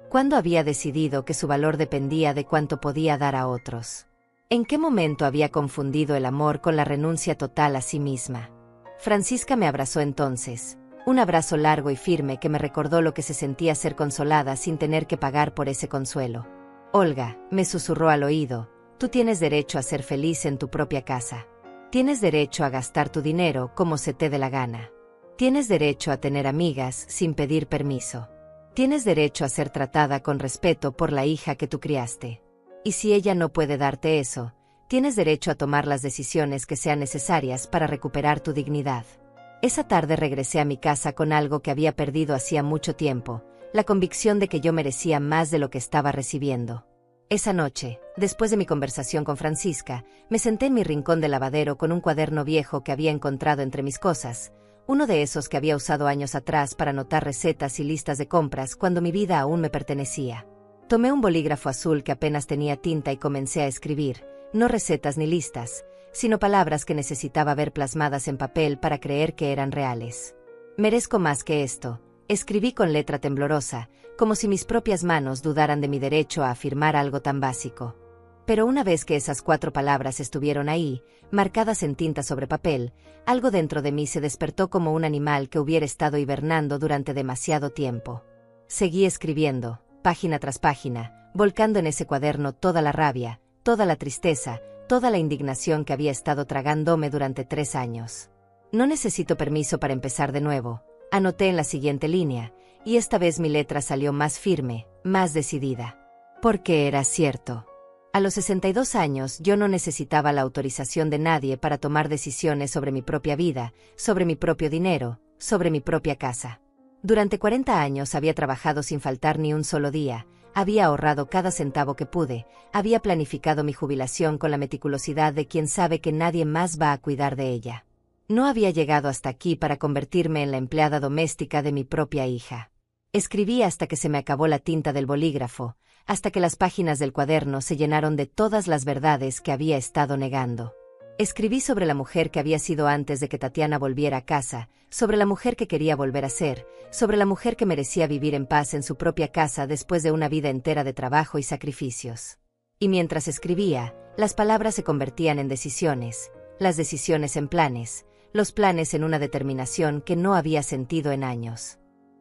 ¿Cuándo había decidido que su valor dependía de cuánto podía dar a otros? ¿En qué momento había confundido el amor con la renuncia total a sí misma? Francisca me abrazó entonces, un abrazo largo y firme que me recordó lo que se sentía ser consolada sin tener que pagar por ese consuelo. Olga, me susurró al oído, tú tienes derecho a ser feliz en tu propia casa. Tienes derecho a gastar tu dinero como se te dé la gana. Tienes derecho a tener amigas sin pedir permiso. Tienes derecho a ser tratada con respeto por la hija que tú criaste. Y si ella no puede darte eso, tienes derecho a tomar las decisiones que sean necesarias para recuperar tu dignidad. Esa tarde regresé a mi casa con algo que había perdido hacía mucho tiempo, la convicción de que yo merecía más de lo que estaba recibiendo. Esa noche, después de mi conversación con Francisca, me senté en mi rincón del lavadero con un cuaderno viejo que había encontrado entre mis cosas, uno de esos que había usado años atrás para anotar recetas y listas de compras cuando mi vida aún me pertenecía. Tomé un bolígrafo azul que apenas tenía tinta y comencé a escribir, no recetas ni listas, sino palabras que necesitaba ver plasmadas en papel para creer que eran reales. Merezco más que esto, escribí con letra temblorosa, como si mis propias manos dudaran de mi derecho a afirmar algo tan básico. Pero una vez que esas 4 palabras estuvieron ahí, marcadas en tinta sobre papel, algo dentro de mí se despertó como un animal que hubiera estado hibernando durante demasiado tiempo. Seguí escribiendo, página tras página, volcando en ese cuaderno toda la rabia, toda la tristeza, toda la indignación que había estado tragándome durante 3 años. No necesito permiso para empezar de nuevo, anoté en la siguiente línea, y esta vez mi letra salió más firme, más decidida. Porque era cierto. A los 62 años yo no necesitaba la autorización de nadie para tomar decisiones sobre mi propia vida, sobre mi propio dinero, sobre mi propia casa. Durante 40 años había trabajado sin faltar ni un solo día, había ahorrado cada centavo que pude, había planificado mi jubilación con la meticulosidad de quien sabe que nadie más va a cuidar de ella. No había llegado hasta aquí para convertirme en la empleada doméstica de mi propia hija. Escribí hasta que se me acabó la tinta del bolígrafo, hasta que las páginas del cuaderno se llenaron de todas las verdades que había estado negando. Escribí sobre la mujer que había sido antes de que Tatiana volviera a casa, sobre la mujer que quería volver a ser, sobre la mujer que merecía vivir en paz en su propia casa después de una vida entera de trabajo y sacrificios. Y mientras escribía, Las palabras se convertían en decisiones, las decisiones en planes, los planes en una determinación que no había sentido en años.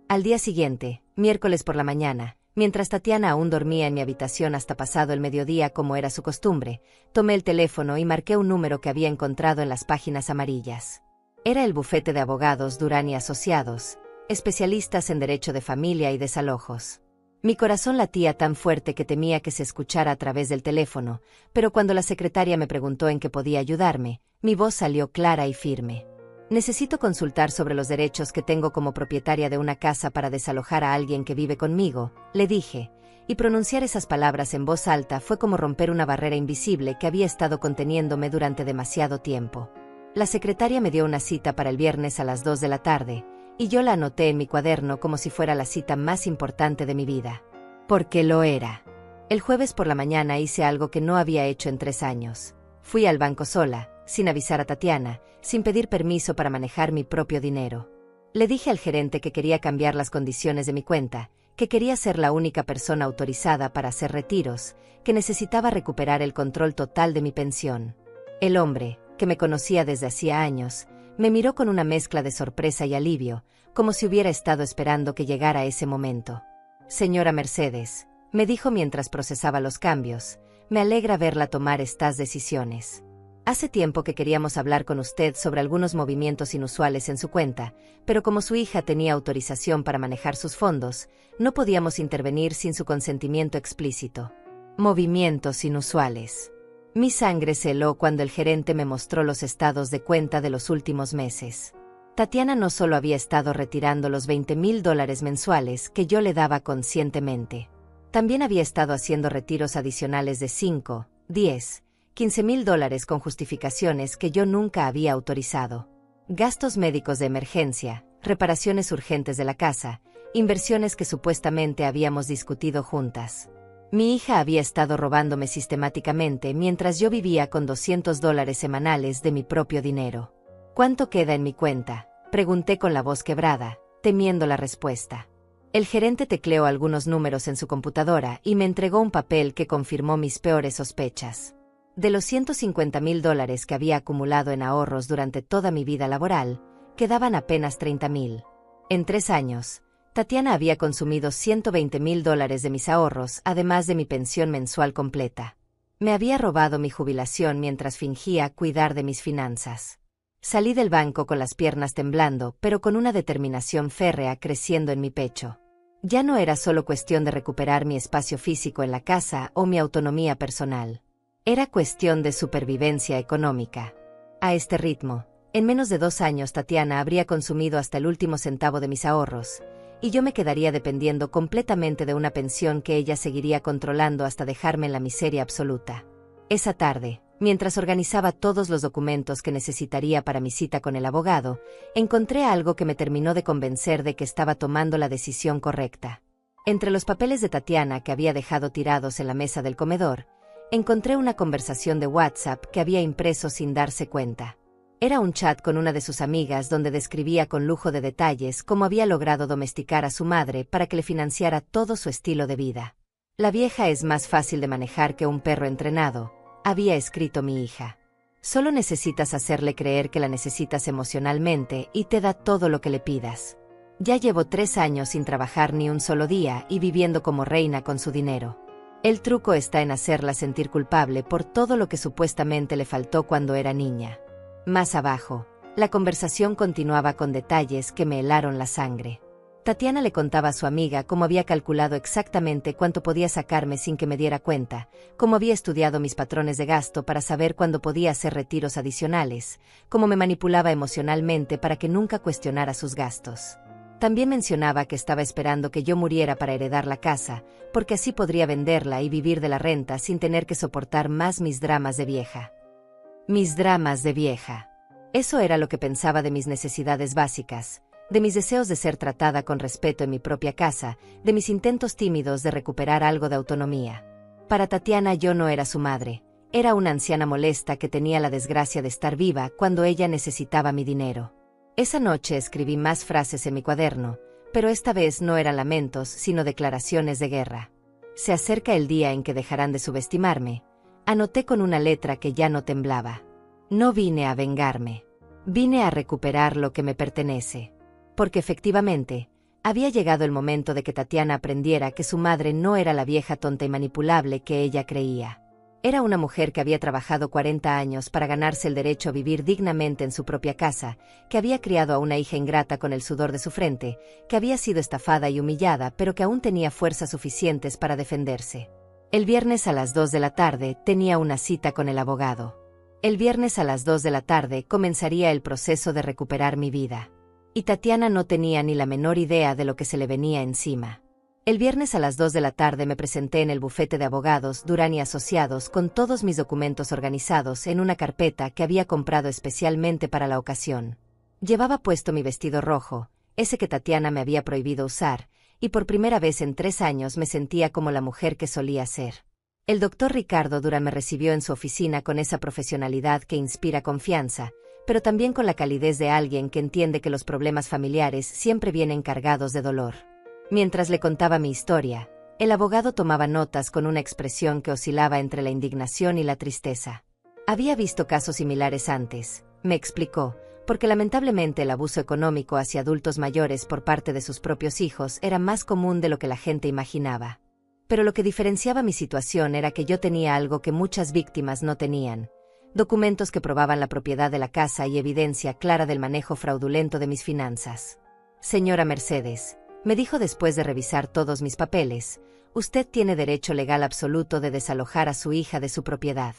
Al día siguiente, miércoles por la mañana, mientras Tatiana aún dormía en mi habitación hasta pasado el mediodía como era su costumbre, tomé el teléfono y marqué un número que había encontrado en las páginas amarillas. Era el bufete de abogados Durán y Asociados, especialistas en derecho de familia y desalojos. Mi corazón latía tan fuerte que temía que se escuchara a través del teléfono, pero cuando la secretaria me preguntó en qué podía ayudarme, mi voz salió clara y firme. Necesito consultar sobre los derechos que tengo como propietaria de una casa para desalojar a alguien que vive conmigo, le dije, y pronunciar esas palabras en voz alta fue como romper una barrera invisible que había estado conteniéndome durante demasiado tiempo. La secretaria me dio una cita para el viernes a las 2 de la tarde, y yo la anoté en mi cuaderno como si fuera la cita más importante de mi vida. Porque lo era. El jueves por la mañana hice algo que no había hecho en 3 años. Fui al banco sola, sin avisar a Tatiana, sin pedir permiso para manejar mi propio dinero. Le dije al gerente que quería cambiar las condiciones de mi cuenta, que quería ser la única persona autorizada para hacer retiros, que necesitaba recuperar el control total de mi pensión. El hombre, que me conocía desde hacía años, me miró con una mezcla de sorpresa y alivio, como si hubiera estado esperando que llegara ese momento. Señora Mercedes, me dijo mientras procesaba los cambios, me alegra verla tomar estas decisiones. Hace tiempo que queríamos hablar con usted sobre algunos movimientos inusuales en su cuenta, pero como su hija tenía autorización para manejar sus fondos, no podíamos intervenir sin su consentimiento explícito. Movimientos inusuales. Mi sangre se heló cuando el gerente me mostró los estados de cuenta de los últimos meses. Tatiana no solo había estado retirando los $20,000 mensuales que yo le daba conscientemente. También había estado haciendo retiros adicionales de 5, 10, $15,000 con justificaciones que yo nunca había autorizado. Gastos médicos de emergencia, reparaciones urgentes de la casa, inversiones que supuestamente habíamos discutido juntas. Mi hija había estado robándome sistemáticamente mientras yo vivía con $200 semanales de mi propio dinero. ¿Cuánto queda en mi cuenta?, pregunté con la voz quebrada, temiendo la respuesta. El gerente tecleó algunos números en su computadora y me entregó un papel que confirmó mis peores sospechas. De los $150,000 que había acumulado en ahorros durante toda mi vida laboral, quedaban apenas $30,000. En 3 años, Tatiana había consumido $120,000 de mis ahorros, además de mi pensión mensual completa. Me había robado mi jubilación mientras fingía cuidar de mis finanzas. Salí del banco con las piernas temblando, pero con una determinación férrea creciendo en mi pecho. Ya no era solo cuestión de recuperar mi espacio físico en la casa o mi autonomía personal. Era cuestión de supervivencia económica. A este ritmo, en menos de 2 años Tatiana habría consumido hasta el último centavo de mis ahorros, y yo me quedaría dependiendo completamente de una pensión que ella seguiría controlando hasta dejarme en la miseria absoluta. Esa tarde, mientras organizaba todos los documentos que necesitaría para mi cita con el abogado, encontré algo que me terminó de convencer de que estaba tomando la decisión correcta. Entre los papeles de Tatiana que había dejado tirados en la mesa del comedor, encontré una conversación de WhatsApp que había impreso sin darse cuenta. Era un chat con una de sus amigas donde describía con lujo de detalles cómo había logrado domesticar a su madre para que le financiara todo su estilo de vida. La vieja es más fácil de manejar que un perro entrenado, había escrito mi hija. Solo necesitas hacerle creer que la necesitas emocionalmente y te da todo lo que le pidas. Ya llevo 3 años sin trabajar ni un solo día y viviendo como reina con su dinero. El truco está en hacerla sentir culpable por todo lo que supuestamente le faltó cuando era niña. Más abajo, la conversación continuaba con detalles que me helaron la sangre. Tatiana le contaba a su amiga cómo había calculado exactamente cuánto podía sacarme sin que me diera cuenta, cómo había estudiado mis patrones de gasto para saber cuándo podía hacer retiros adicionales, cómo me manipulaba emocionalmente para que nunca cuestionara sus gastos. También mencionaba que estaba esperando que yo muriera para heredar la casa, porque así podría venderla y vivir de la renta sin tener que soportar más mis dramas de vieja. Mis dramas de vieja. Eso era lo que pensaba de mis necesidades básicas, de mis deseos de ser tratada con respeto en mi propia casa, de mis intentos tímidos de recuperar algo de autonomía. Para Tatiana yo no era su madre, era una anciana molesta que tenía la desgracia de estar viva cuando ella necesitaba mi dinero. Esa noche escribí más frases en mi cuaderno, pero esta vez no eran lamentos sino declaraciones de guerra. Se acerca el día en que dejarán de subestimarme, Anoté con una letra que ya no temblaba. No vine a vengarme. Vine a recuperar lo que me pertenece. Porque efectivamente, había llegado el momento de que Tatiana aprendiera que su madre no era la vieja tonta y manipulable que ella creía. Era una mujer que había trabajado 40 años para ganarse el derecho a vivir dignamente en su propia casa, que había criado a una hija ingrata con el sudor de su frente, que había sido estafada y humillada, pero que aún tenía fuerzas suficientes para defenderse. El viernes a las 2 de la tarde tenía una cita con el abogado. El viernes a las 2 de la tarde comenzaría el proceso de recuperar mi vida. Y Tatiana no tenía ni la menor idea de lo que se le venía encima. El viernes a las 2 de la tarde me presenté en el bufete de abogados Durán y Asociados con todos mis documentos organizados en una carpeta que había comprado especialmente para la ocasión. Llevaba puesto mi vestido rojo, ese que Tatiana me había prohibido usar, y por primera vez en 3 años me sentía como la mujer que solía ser. El doctor Ricardo Durán me recibió en su oficina con esa profesionalidad que inspira confianza, pero también con la calidez de alguien que entiende que los problemas familiares siempre vienen cargados de dolor. Mientras le contaba mi historia, el abogado tomaba notas con una expresión que oscilaba entre la indignación y la tristeza. Había visto casos similares antes, me explicó, porque lamentablemente el abuso económico hacia adultos mayores por parte de sus propios hijos era más común de lo que la gente imaginaba. Pero lo que diferenciaba mi situación era que yo tenía algo que muchas víctimas no tenían: documentos que probaban la propiedad de la casa y evidencia clara del manejo fraudulento de mis finanzas. Señora Mercedes, me dijo después de revisar todos mis papeles, usted tiene derecho legal absoluto de desalojar a su hija de su propiedad.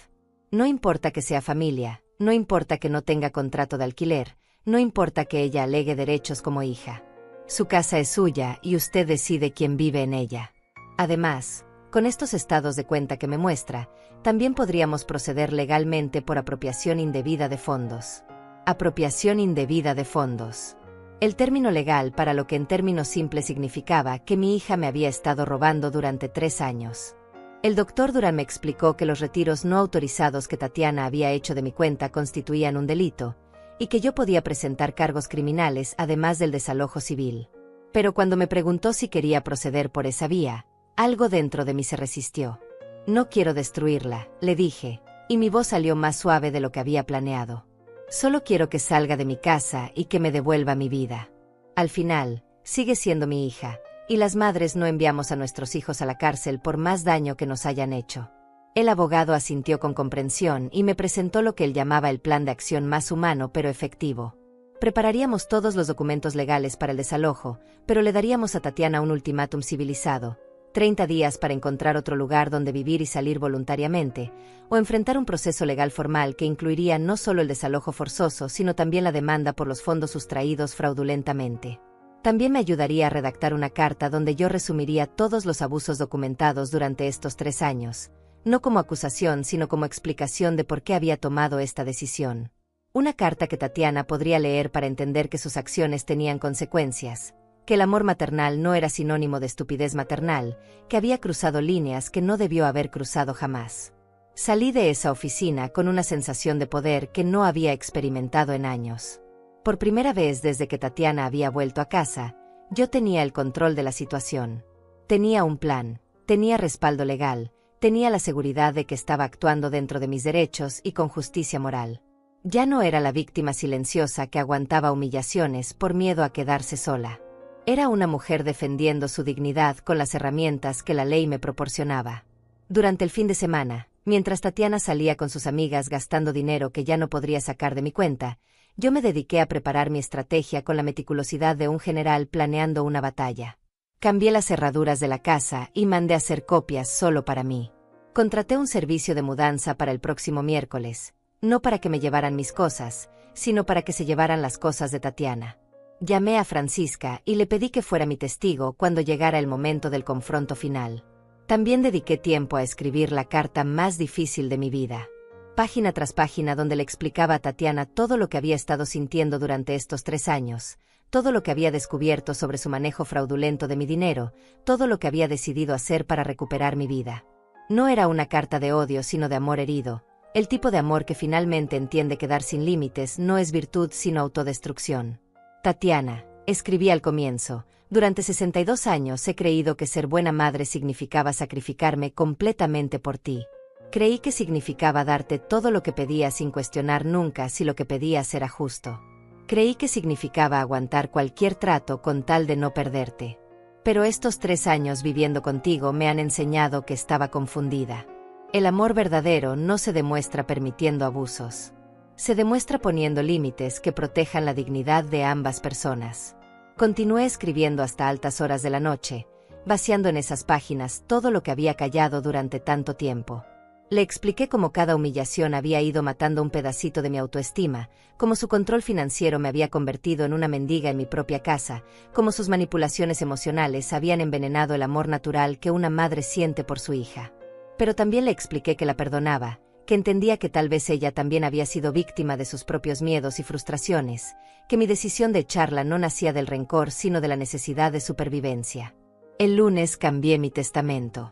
No importa que sea familia, no importa que no tenga contrato de alquiler, no importa que ella alegue derechos como hija. Su casa es suya y usted decide quién vive en ella. Además, con estos estados de cuenta que me muestra, también podríamos proceder legalmente por apropiación indebida de fondos. Apropiación indebida de fondos. El término legal para lo que en términos simples significaba que mi hija me había estado robando durante 3 años. El doctor Durán me explicó que los retiros no autorizados que Tatiana había hecho de mi cuenta constituían un delito, y que yo podía presentar cargos criminales además del desalojo civil. Pero cuando me preguntó si quería proceder por esa vía, algo dentro de mí se resistió. No quiero destruirla, le dije, y mi voz salió más suave de lo que había planeado. Solo quiero que salga de mi casa y que me devuelva mi vida. Al final, sigue siendo mi hija, y las madres no enviamos a nuestros hijos a la cárcel por más daño que nos hayan hecho. El abogado asintió con comprensión y me presentó lo que él llamaba el plan de acción más humano pero efectivo. Prepararíamos todos los documentos legales para el desalojo, pero le daríamos a Tatiana un ultimátum civilizado: 30 días para encontrar otro lugar donde vivir y salir voluntariamente, o enfrentar un proceso legal formal que incluiría no solo el desalojo forzoso, sino también la demanda por los fondos sustraídos fraudulentamente. También me ayudaría a redactar una carta donde yo resumiría todos los abusos documentados durante estos 3 años, no como acusación sino como explicación de por qué había tomado esta decisión. Una carta que Tatiana podría leer para entender que sus acciones tenían consecuencias, que el amor maternal no era sinónimo de estupidez maternal, que había cruzado líneas que no debió haber cruzado jamás. Salí de esa oficina con una sensación de poder que no había experimentado en años. Por primera vez desde que Tatiana había vuelto a casa, yo tenía el control de la situación. Tenía un plan, tenía respaldo legal, tenía la seguridad de que estaba actuando dentro de mis derechos y con justicia moral. Ya no era la víctima silenciosa que aguantaba humillaciones por miedo a quedarse sola. Era una mujer defendiendo su dignidad con las herramientas que la ley me proporcionaba. Durante el fin de semana, mientras Tatiana salía con sus amigas gastando dinero que ya no podría sacar de mi cuenta, yo me dediqué a preparar mi estrategia con la meticulosidad de un general planeando una batalla. Cambié las cerraduras de la casa y mandé hacer copias solo para mí. Contraté un servicio de mudanza para el próximo miércoles, no para que me llevaran mis cosas, sino para que se llevaran las cosas de Tatiana. Llamé a Francisca y le pedí que fuera mi testigo cuando llegara el momento del confronto final. También dediqué tiempo a escribir la carta más difícil de mi vida. Página tras página donde le explicaba a Tatiana todo lo que había estado sintiendo durante estos 3 años, todo lo que había descubierto sobre su manejo fraudulento de mi dinero, todo lo que había decidido hacer para recuperar mi vida. No era una carta de odio sino de amor herido, el tipo de amor que finalmente entiende que dar sin límites no es virtud sino autodestrucción. Tatiana, escribí al comienzo, durante 62 años he creído que ser buena madre significaba sacrificarme completamente por ti. Creí que significaba darte todo lo que pedías sin cuestionar nunca si lo que pedías era justo. Creí que significaba aguantar cualquier trato con tal de no perderte. Pero estos 3 años viviendo contigo me han enseñado que estaba confundida. El amor verdadero no se demuestra permitiendo abusos. Se demuestra poniendo límites que protejan la dignidad de ambas personas. Continué escribiendo hasta altas horas de la noche, vaciando en esas páginas todo lo que había callado durante tanto tiempo. Le expliqué cómo cada humillación había ido matando un pedacito de mi autoestima, cómo su control financiero me había convertido en una mendiga en mi propia casa, cómo sus manipulaciones emocionales habían envenenado el amor natural que una madre siente por su hija. Pero también le expliqué que la perdonaba, que entendía que tal vez ella también había sido víctima de sus propios miedos y frustraciones, que mi decisión de echarla no nacía del rencor sino de la necesidad de supervivencia. El lunes cambié mi testamento.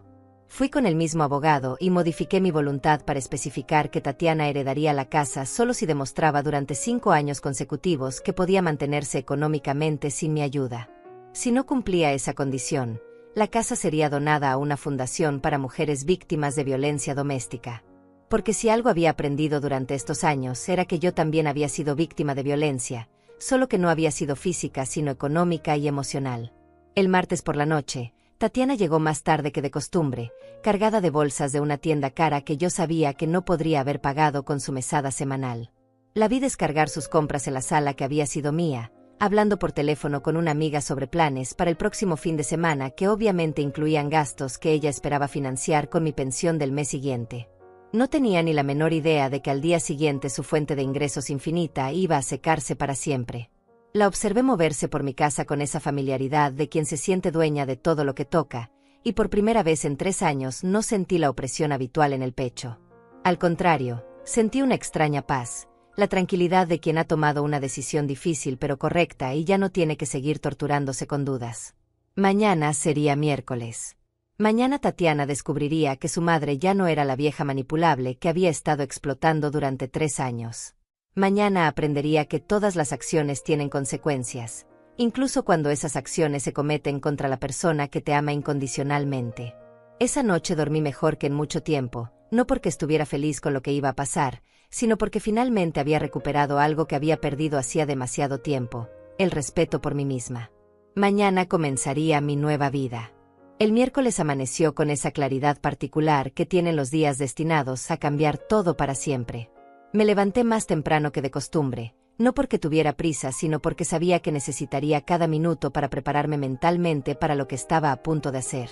Fui con el mismo abogado y modifiqué mi voluntad para especificar que Tatiana heredaría la casa solo si demostraba durante 5 años consecutivos que podía mantenerse económicamente sin mi ayuda. Si no cumplía esa condición, la casa sería donada a una fundación para mujeres víctimas de violencia doméstica. Porque si algo había aprendido durante estos años era que yo también había sido víctima de violencia, solo que no había sido física sino económica y emocional. El martes por la noche, Tatiana llegó más tarde que de costumbre, cargada de bolsas de una tienda cara que yo sabía que no podría haber pagado con su mesada semanal. La vi descargar sus compras en la sala que había sido mía, hablando por teléfono con una amiga sobre planes para el próximo fin de semana que obviamente incluían gastos que ella esperaba financiar con mi pensión del mes siguiente. No tenía ni la menor idea de que al día siguiente su fuente de ingresos infinita iba a secarse para siempre. La observé moverse por mi casa con esa familiaridad de quien se siente dueña de todo lo que toca, y por primera vez en 3 años no sentí la opresión habitual en el pecho. Al contrario, sentí una extraña paz, la tranquilidad de quien ha tomado una decisión difícil pero correcta y ya no tiene que seguir torturándose con dudas. Mañana sería miércoles. Mañana Tatiana descubriría que su madre ya no era la vieja manipulable que había estado explotando durante 3 años. Mañana aprendería que todas las acciones tienen consecuencias, incluso cuando esas acciones se cometen contra la persona que te ama incondicionalmente. Esa noche dormí mejor que en mucho tiempo, no porque estuviera feliz con lo que iba a pasar, sino porque finalmente había recuperado algo que había perdido hacía demasiado tiempo, el respeto por mí misma. Mañana comenzaría mi nueva vida. El miércoles amaneció con esa claridad particular que tienen los días destinados a cambiar todo para siempre. Me levanté más temprano que de costumbre, no porque tuviera prisa sino porque sabía que necesitaría cada minuto para prepararme mentalmente para lo que estaba a punto de hacer.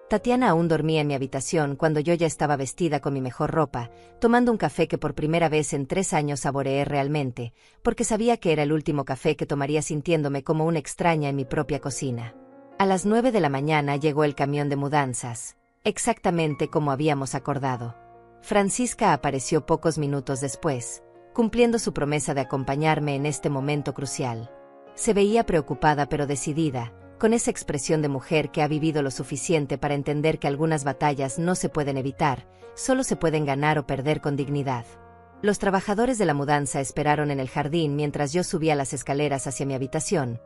Tatiana aún dormía en mi habitación cuando yo ya estaba vestida con mi mejor ropa, tomando un café que por primera vez en 3 años saboreé realmente, porque sabía que era el último café que tomaría sintiéndome como una extraña en mi propia cocina. A las 9 de la mañana llegó el camión de mudanzas, exactamente como habíamos acordado. Francisca apareció pocos minutos después, cumpliendo su promesa de acompañarme en este momento crucial. Se veía preocupada pero decidida, con esa expresión de mujer que ha vivido lo suficiente para entender que algunas batallas no se pueden evitar, solo se pueden ganar o perder con dignidad. Los trabajadores de la mudanza esperaron en el jardín mientras yo subía las escaleras hacia mi habitación,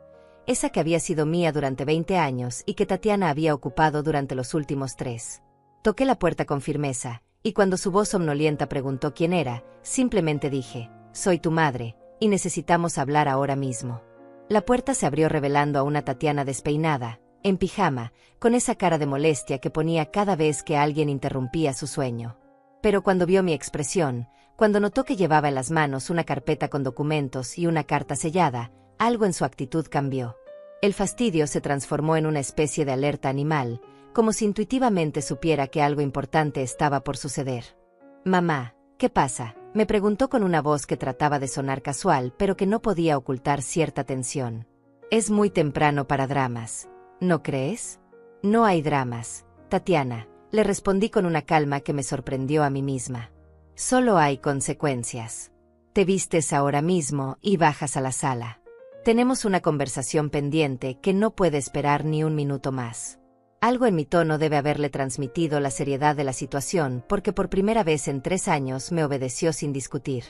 esa que había sido mía durante 20 años y que Tatiana había ocupado durante los últimos 3. Toqué la puerta con firmeza, y cuando su voz somnolienta preguntó quién era, simplemente dije, «Soy tu madre, y necesitamos hablar ahora mismo». La puerta se abrió revelando a una Tatiana despeinada, en pijama, con esa cara de molestia que ponía cada vez que alguien interrumpía su sueño. Pero cuando vio mi expresión, cuando notó que llevaba en las manos una carpeta con documentos y una carta sellada, algo en su actitud cambió. El fastidio se transformó en una especie de alerta animal, como si intuitivamente supiera que algo importante estaba por suceder. «Mamá, ¿qué pasa?», me preguntó con una voz que trataba de sonar casual pero que no podía ocultar cierta tensión. «Es muy temprano para dramas, ¿no crees?». «No hay dramas, Tatiana», le respondí con una calma que me sorprendió a mí misma. «Solo hay consecuencias. Te vistes ahora mismo y bajas a la sala. Tenemos una conversación pendiente que no puede esperar ni un minuto más». Algo en mi tono debe haberle transmitido la seriedad de la situación porque por primera vez en 3 años me obedeció sin discutir.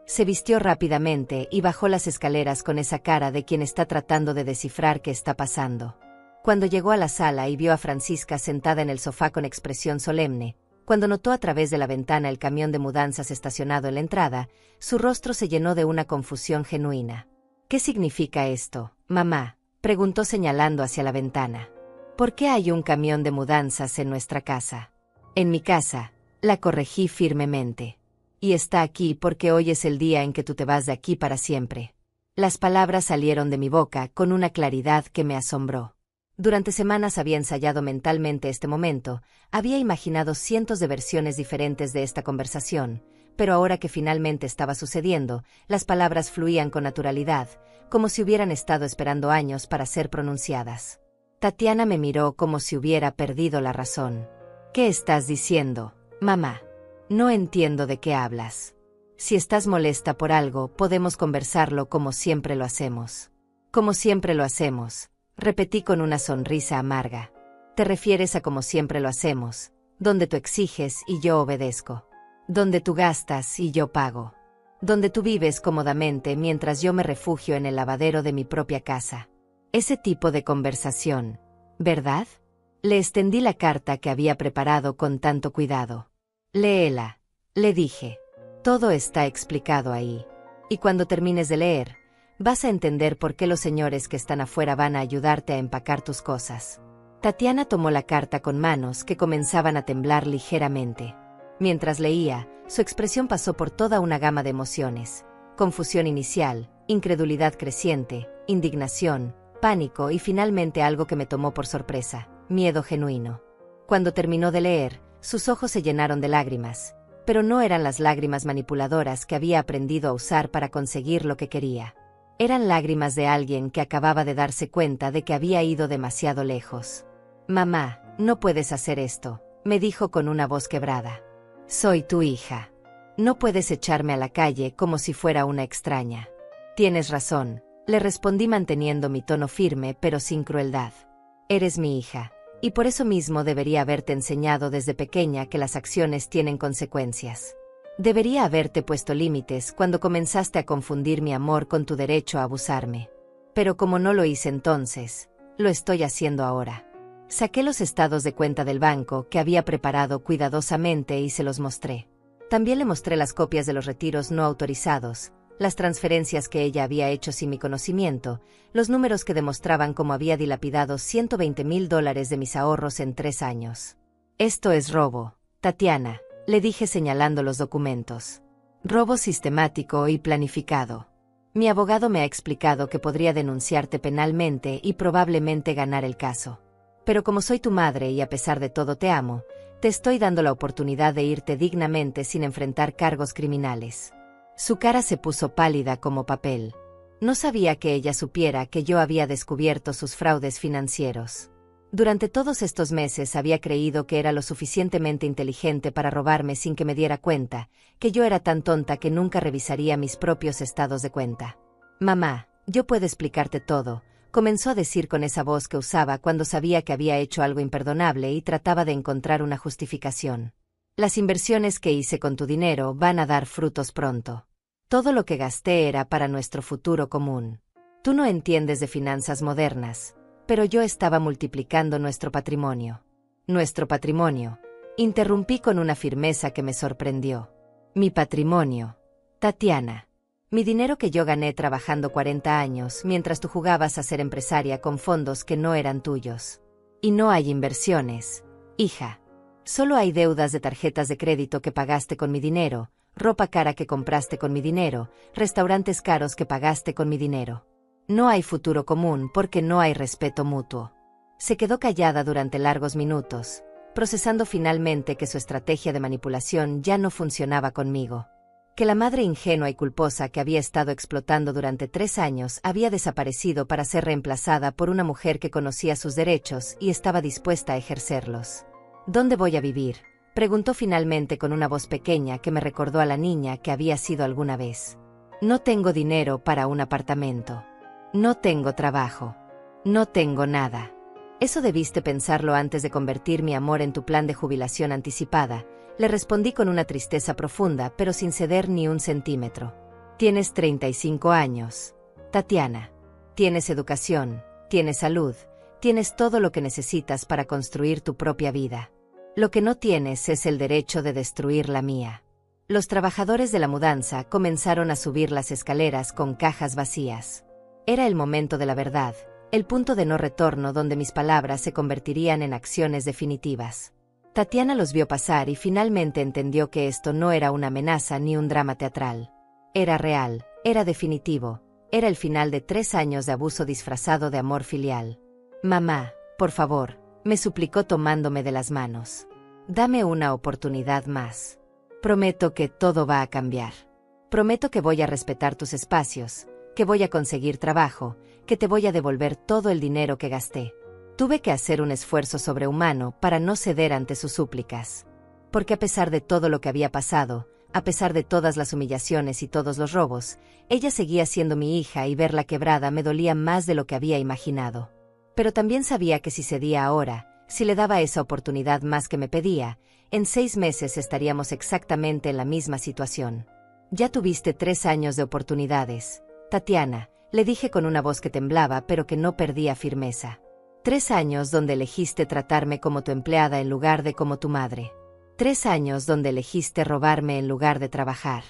Se vistió rápidamente y bajó las escaleras con esa cara de quien está tratando de descifrar qué está pasando. Cuando llegó a la sala y vio a Francisca sentada en el sofá con expresión solemne, Cuando notó a través de la ventana el camión de mudanzas estacionado en la entrada, su rostro se llenó de una confusión genuina. «¿Qué significa esto, mamá?», preguntó señalando hacia la ventana. «¿Por qué hay un camión de mudanzas en nuestra casa?». «En mi casa», la corregí firmemente. «Y está aquí porque hoy es el día en que tú te vas de aquí para siempre». Las palabras salieron de mi boca con una claridad que me asombró. Durante semanas había ensayado mentalmente este momento, había imaginado cientos de versiones diferentes de esta conversación, pero ahora que finalmente estaba sucediendo, las palabras fluían con naturalidad, como si hubieran estado esperando años para ser pronunciadas. Tatiana me miró como si hubiera perdido la razón. «¿Qué estás diciendo, mamá? No entiendo de qué hablas. Si estás molesta por algo, podemos conversarlo como siempre lo hacemos». «Como siempre lo hacemos», repetí con una sonrisa amarga. «Te refieres a como siempre lo hacemos, donde tú exiges y yo obedezco. Donde tú gastas y yo pago. Donde tú vives cómodamente mientras yo me refugio en el lavadero de mi propia casa. Ese tipo de conversación, ¿verdad?». Le extendí la carta que había preparado con tanto cuidado. «Léela», le dije. «Todo está explicado ahí. Y cuando termines de leer, vas a entender por qué los señores que están afuera van a ayudarte a empacar tus cosas». Tatiana tomó la carta con manos que comenzaban a temblar ligeramente. Mientras leía, su expresión pasó por toda una gama de emociones: confusión inicial, incredulidad creciente, indignación, pánico y finalmente algo que me tomó por sorpresa: miedo genuino. Cuando terminó de leer, sus ojos se llenaron de lágrimas, pero no eran las lágrimas manipuladoras que había aprendido a usar para conseguir lo que quería. Eran lágrimas de alguien que acababa de darse cuenta de que había ido demasiado lejos. «Mamá, no puedes hacer esto», me dijo con una voz quebrada. «Soy tu hija. No puedes echarme a la calle como si fuera una extraña». «Tienes razón», le respondí manteniendo mi tono firme pero sin crueldad. «Eres mi hija, y por eso mismo debería haberte enseñado desde pequeña que las acciones tienen consecuencias. Debería haberte puesto límites cuando comenzaste a confundir mi amor con tu derecho a abusarme. Pero como no lo hice entonces, lo estoy haciendo ahora». Saqué los estados de cuenta del banco que había preparado cuidadosamente y se los mostré. También le mostré las copias de los retiros no autorizados, las transferencias que ella había hecho sin mi conocimiento, los números que demostraban cómo había dilapidado $120,000 de mis ahorros en 3 años. «Esto es robo, Tatiana», le dije señalando los documentos. «Robo sistemático y planificado. Mi abogado me ha explicado que podría denunciarte penalmente y probablemente ganar el caso. Pero como soy tu madre y a pesar de todo te amo, te estoy dando la oportunidad de irte dignamente sin enfrentar cargos criminales». Su cara se puso pálida como papel. No sabía que ella supiera que yo había descubierto sus fraudes financieros. Durante todos estos meses había creído que era lo suficientemente inteligente para robarme sin que me diera cuenta, que yo era tan tonta que nunca revisaría mis propios estados de cuenta. «Mamá, yo puedo explicarte todo», comenzó a decir con esa voz que usaba cuando sabía que había hecho algo imperdonable y trataba de encontrar una justificación. «Las inversiones que hice con tu dinero van a dar frutos pronto. Todo lo que gasté era para nuestro futuro común. Tú no entiendes de finanzas modernas, pero yo estaba multiplicando nuestro patrimonio». «¿Nuestro patrimonio?», interrumpí con una firmeza que me sorprendió. «Mi patrimonio, Tatiana. Mi dinero que yo gané trabajando 40 años mientras tú jugabas a ser empresaria con fondos que no eran tuyos. Y no hay inversiones, hija. Solo hay deudas de tarjetas de crédito que pagaste con mi dinero, ropa cara que compraste con mi dinero, restaurantes caros que pagaste con mi dinero. No hay futuro común porque no hay respeto mutuo». Se quedó callada durante largos minutos, procesando finalmente que su estrategia de manipulación ya no funcionaba conmigo. Que la madre ingenua y culposa que había estado explotando durante 3 años había desaparecido para ser reemplazada por una mujer que conocía sus derechos y estaba dispuesta a ejercerlos. «¿Dónde voy a vivir?», preguntó finalmente con una voz pequeña que me recordó a la niña que había sido alguna vez. «No tengo dinero para un apartamento. No tengo trabajo. No tengo nada». «Eso debiste pensarlo antes de convertir mi amor en tu plan de jubilación anticipada», le respondí con una tristeza profunda pero sin ceder ni un centímetro. «Tienes 35 años, Tatiana. Tienes educación, tienes salud, tienes todo lo que necesitas para construir tu propia vida. Lo que no tienes es el derecho de destruir la mía. Los trabajadores de la mudanza comenzaron a subir las escaleras con cajas vacías. Era el momento de la verdad, el punto de no retorno donde mis palabras se convertirían en acciones definitivas. Tatiana los vio pasar y finalmente entendió que esto no era una amenaza ni un drama teatral. Era real, era definitivo, era el final de 3 años de abuso disfrazado de amor filial. «Mamá, por favor», me suplicó tomándome de las manos. «Dame una oportunidad más. Prometo que todo va a cambiar. Prometo que voy a respetar tus espacios, que voy a conseguir trabajo, que te voy a devolver todo el dinero que gasté». Tuve que hacer un esfuerzo sobrehumano para no ceder ante sus súplicas. Porque a pesar de todo lo que había pasado, a pesar de todas las humillaciones y todos los robos, ella seguía siendo mi hija y verla quebrada me dolía más de lo que había imaginado. Pero también sabía que si cedía ahora, si le daba esa oportunidad más que me pedía, en 6 meses estaríamos exactamente en la misma situación. «Ya tuviste 3 años de oportunidades, Tatiana», le dije con una voz que temblaba pero que no perdía firmeza. 3 años donde elegiste tratarme como tu empleada en lugar de como tu madre. 3 años donde elegiste robarme en lugar de trabajar.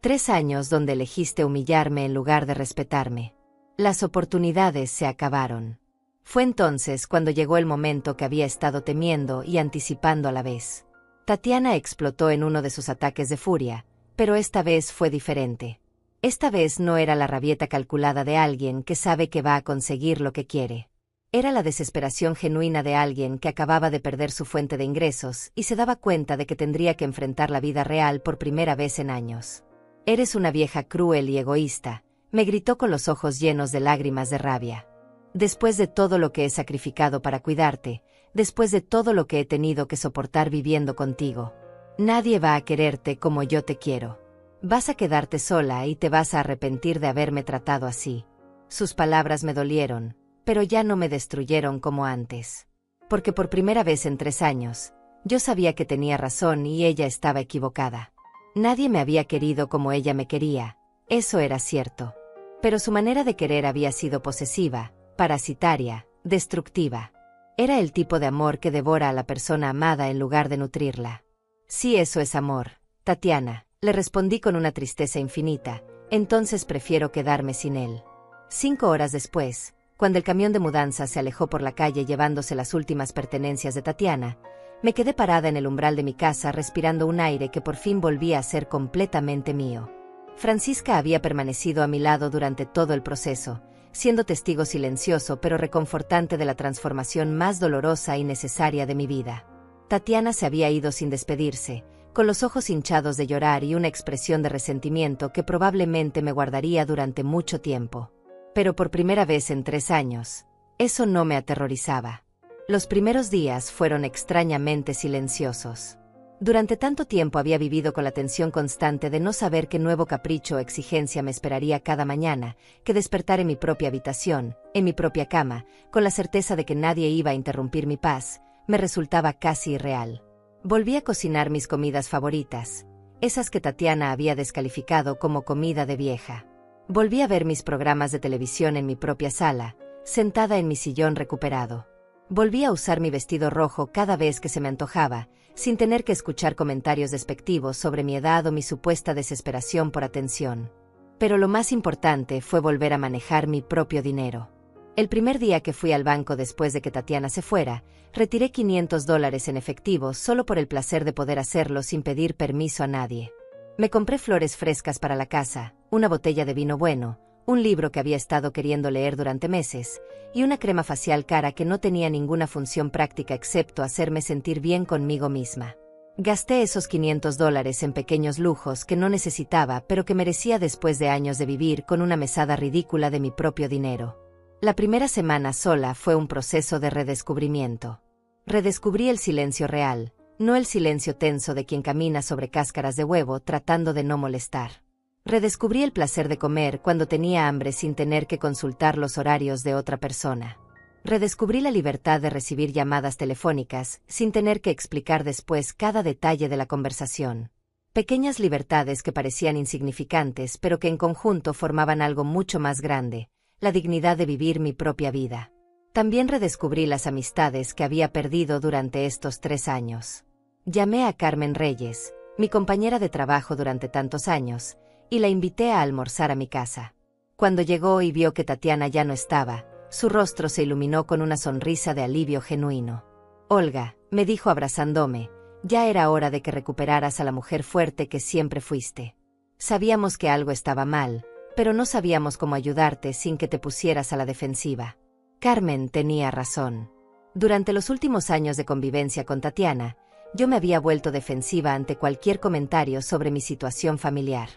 3 años donde elegiste humillarme en lugar de respetarme. Las oportunidades se acabaron. Fue entonces cuando llegó el momento que había estado temiendo y anticipando a la vez. Tatiana explotó en uno de sus ataques de furia, pero esta vez fue diferente. Esta vez no era la rabieta calculada de alguien que sabe que va a conseguir lo que quiere. Era la desesperación genuina de alguien que acababa de perder su fuente de ingresos y se daba cuenta de que tendría que enfrentar la vida real por primera vez en años. «Eres una vieja cruel y egoísta», me gritó con los ojos llenos de lágrimas de rabia. «Después de todo lo que he sacrificado para cuidarte, después de todo lo que he tenido que soportar viviendo contigo, nadie va a quererte como yo te quiero. Vas a quedarte sola y te vas a arrepentir de haberme tratado así». Sus palabras me dolieron, pero ya no me destruyeron como antes. Porque por primera vez en 3 años, yo sabía que tenía razón y ella estaba equivocada. Nadie me había querido como ella me quería, eso era cierto. Pero su manera de querer había sido posesiva, parasitaria, destructiva. Era el tipo de amor que devora a la persona amada en lugar de nutrirla. «Sí, eso es amor, Tatiana», le respondí con una tristeza infinita, «entonces prefiero quedarme sin él». 5 horas después, cuando el camión de mudanza se alejó por la calle llevándose las últimas pertenencias de Tatiana, me quedé parada en el umbral de mi casa respirando un aire que por fin volvía a ser completamente mío. Francisca había permanecido a mi lado durante todo el proceso, siendo testigo silencioso pero reconfortante de la transformación más dolorosa y necesaria de mi vida. Tatiana se había ido sin despedirse, con los ojos hinchados de llorar y una expresión de resentimiento que probablemente me guardaría durante mucho tiempo. Pero por primera vez en 3 años, eso no me aterrorizaba. Los primeros días fueron extrañamente silenciosos. Durante tanto tiempo había vivido con la tensión constante de no saber qué nuevo capricho o exigencia me esperaría cada mañana, que despertar en mi propia habitación, en mi propia cama, con la certeza de que nadie iba a interrumpir mi paz, me resultaba casi irreal. Volví a cocinar mis comidas favoritas, esas que Tatiana había descalificado como comida de vieja. Volví a ver mis programas de televisión en mi propia sala, sentada en mi sillón recuperado. Volví a usar mi vestido rojo cada vez que se me antojaba, sin tener que escuchar comentarios despectivos sobre mi edad o mi supuesta desesperación por atención. Pero lo más importante fue volver a manejar mi propio dinero. El primer día que fui al banco después de que Tatiana se fuera, retiré $500 en efectivo solo por el placer de poder hacerlo sin pedir permiso a nadie. Me compré flores frescas para la casa, una botella de vino bueno, un libro que había estado queriendo leer durante meses, y una crema facial cara que no tenía ninguna función práctica excepto hacerme sentir bien conmigo misma. Gasté esos $500 en pequeños lujos que no necesitaba pero que merecía después de años de vivir con una mesada ridícula de mi propio dinero. La primera semana sola fue un proceso de redescubrimiento. Redescubrí el silencio real, no el silencio tenso de quien camina sobre cáscaras de huevo tratando de no molestar. Redescubrí el placer de comer cuando tenía hambre sin tener que consultar los horarios de otra persona. Redescubrí la libertad de recibir llamadas telefónicas sin tener que explicar después cada detalle de la conversación. Pequeñas libertades que parecían insignificantes pero que en conjunto formaban algo mucho más grande, la dignidad de vivir mi propia vida. También redescubrí las amistades que había perdido durante estos 3 años. Llamé a Carmen Reyes, mi compañera de trabajo durante tantos años, y la invité a almorzar a mi casa. Cuando llegó y vio que Tatiana ya no estaba, su rostro se iluminó con una sonrisa de alivio genuino. Olga, me dijo abrazándome, ya era hora de que recuperaras a la mujer fuerte que siempre fuiste. Sabíamos que algo estaba mal, pero no sabíamos cómo ayudarte sin que te pusieras a la defensiva. Carmen tenía razón. Durante los últimos años de convivencia con Tatiana, yo me había vuelto defensiva ante cualquier comentario sobre mi situación familiar.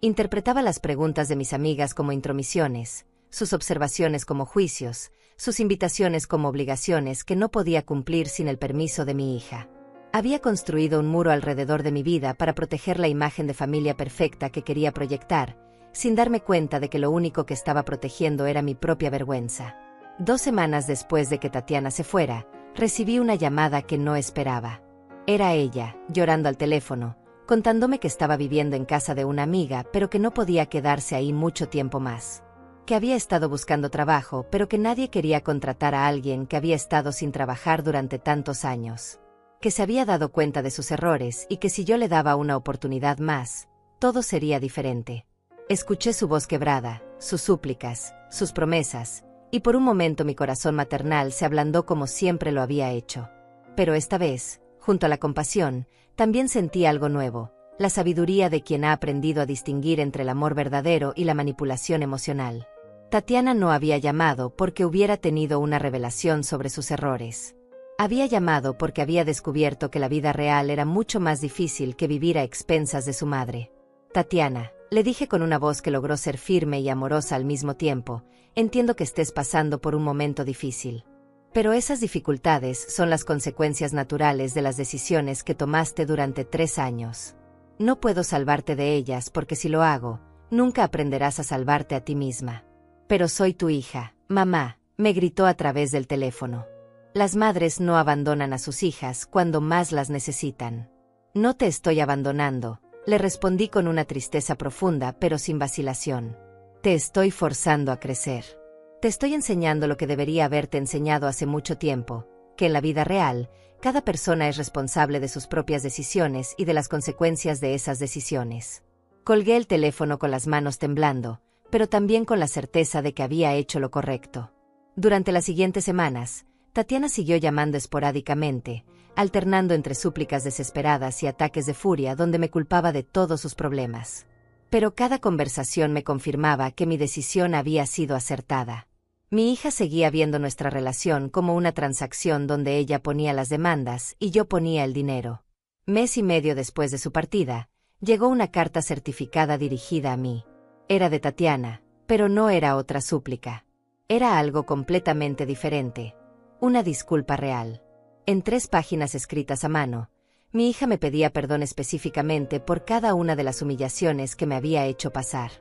Interpretaba las preguntas de mis amigas como intromisiones, sus observaciones como juicios, sus invitaciones como obligaciones que no podía cumplir sin el permiso de mi hija. Había construido un muro alrededor de mi vida para proteger la imagen de familia perfecta que quería proyectar, sin darme cuenta de que lo único que estaba protegiendo era mi propia vergüenza. 2 semanas después de que Tatiana se fuera, recibí una llamada que no esperaba. Era ella, llorando al teléfono, contándome que estaba viviendo en casa de una amiga, pero que no podía quedarse ahí mucho tiempo más. Que había estado buscando trabajo, pero que nadie quería contratar a alguien que había estado sin trabajar durante tantos años. Que se había dado cuenta de sus errores y que si yo le daba una oportunidad más, todo sería diferente. Escuché su voz quebrada, sus súplicas, sus promesas, y por un momento mi corazón maternal se ablandó como siempre lo había hecho. Pero esta vez, junto a la compasión, también sentí algo nuevo, la sabiduría de quien ha aprendido a distinguir entre el amor verdadero y la manipulación emocional. Tatiana no había llamado porque hubiera tenido una revelación sobre sus errores. Había llamado porque había descubierto que la vida real era mucho más difícil que vivir a expensas de su madre. Tatiana, le dije con una voz que logró ser firme y amorosa al mismo tiempo, entiendo que estés pasando por un momento difícil. Pero esas dificultades son las consecuencias naturales de las decisiones que tomaste durante 3 años. No puedo salvarte de ellas porque si lo hago, nunca aprenderás a salvarte a ti misma. Pero soy tu hija, mamá, me gritó a través del teléfono. Las madres no abandonan a sus hijas cuando más las necesitan. No te estoy abandonando, le respondí con una tristeza profunda pero sin vacilación. Te estoy forzando a crecer. Te estoy enseñando lo que debería haberte enseñado hace mucho tiempo, que en la vida real, cada persona es responsable de sus propias decisiones y de las consecuencias de esas decisiones. Colgué el teléfono con las manos temblando, pero también con la certeza de que había hecho lo correcto. Durante las siguientes semanas, Tatiana siguió llamando esporádicamente, alternando entre súplicas desesperadas y ataques de furia donde me culpaba de todos sus problemas. Pero cada conversación me confirmaba que mi decisión había sido acertada. Mi hija seguía viendo nuestra relación como una transacción donde ella ponía las demandas y yo ponía el dinero. Mes y medio después de su partida, llegó una carta certificada dirigida a mí. Era de Tatiana, pero no era otra súplica. Era algo completamente diferente. Una disculpa real. En 3 páginas escritas a mano, mi hija me pedía perdón específicamente por cada una de las humillaciones que me había hecho pasar.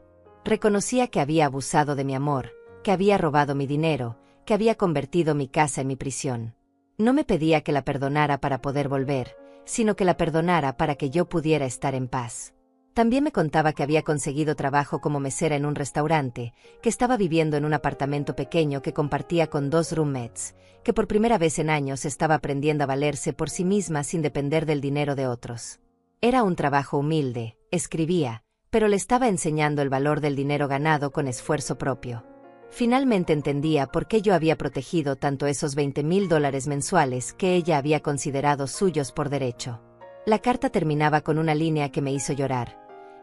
Reconocía que había abusado de mi amor, que había robado mi dinero, que había convertido mi casa en mi prisión. No me pedía que la perdonara para poder volver, sino que la perdonara para que yo pudiera estar en paz. También me contaba que había conseguido trabajo como mesera en un restaurante, que estaba viviendo en un apartamento pequeño que compartía con 2 roommates, que por primera vez en años estaba aprendiendo a valerse por sí misma sin depender del dinero de otros. Era un trabajo humilde, escribía, pero le estaba enseñando el valor del dinero ganado con esfuerzo propio. Finalmente entendía por qué yo había protegido tanto esos $20,000 mensuales que ella había considerado suyos por derecho. La carta terminaba con una línea que me hizo llorar.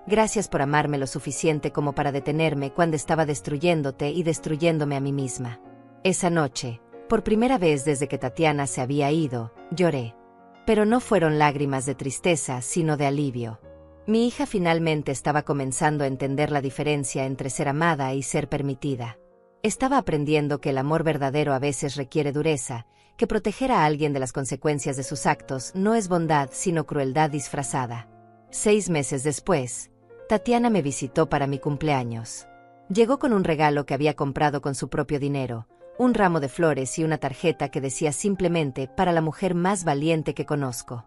Gracias por amarme lo suficiente como para detenerme cuando estaba destruyéndote y destruyéndome a mí misma. Esa noche, por primera vez desde que Tatiana se había ido, lloré. Pero no fueron lágrimas de tristeza, sino de alivio. Mi hija finalmente estaba comenzando a entender la diferencia entre ser amada y ser permitida. Estaba aprendiendo que el amor verdadero a veces requiere dureza, que proteger a alguien de las consecuencias de sus actos no es bondad sino crueldad disfrazada. 6 meses después, Tatiana me visitó para mi cumpleaños. Llegó con un regalo que había comprado con su propio dinero, un ramo de flores y una tarjeta que decía simplemente para la mujer más valiente que conozco.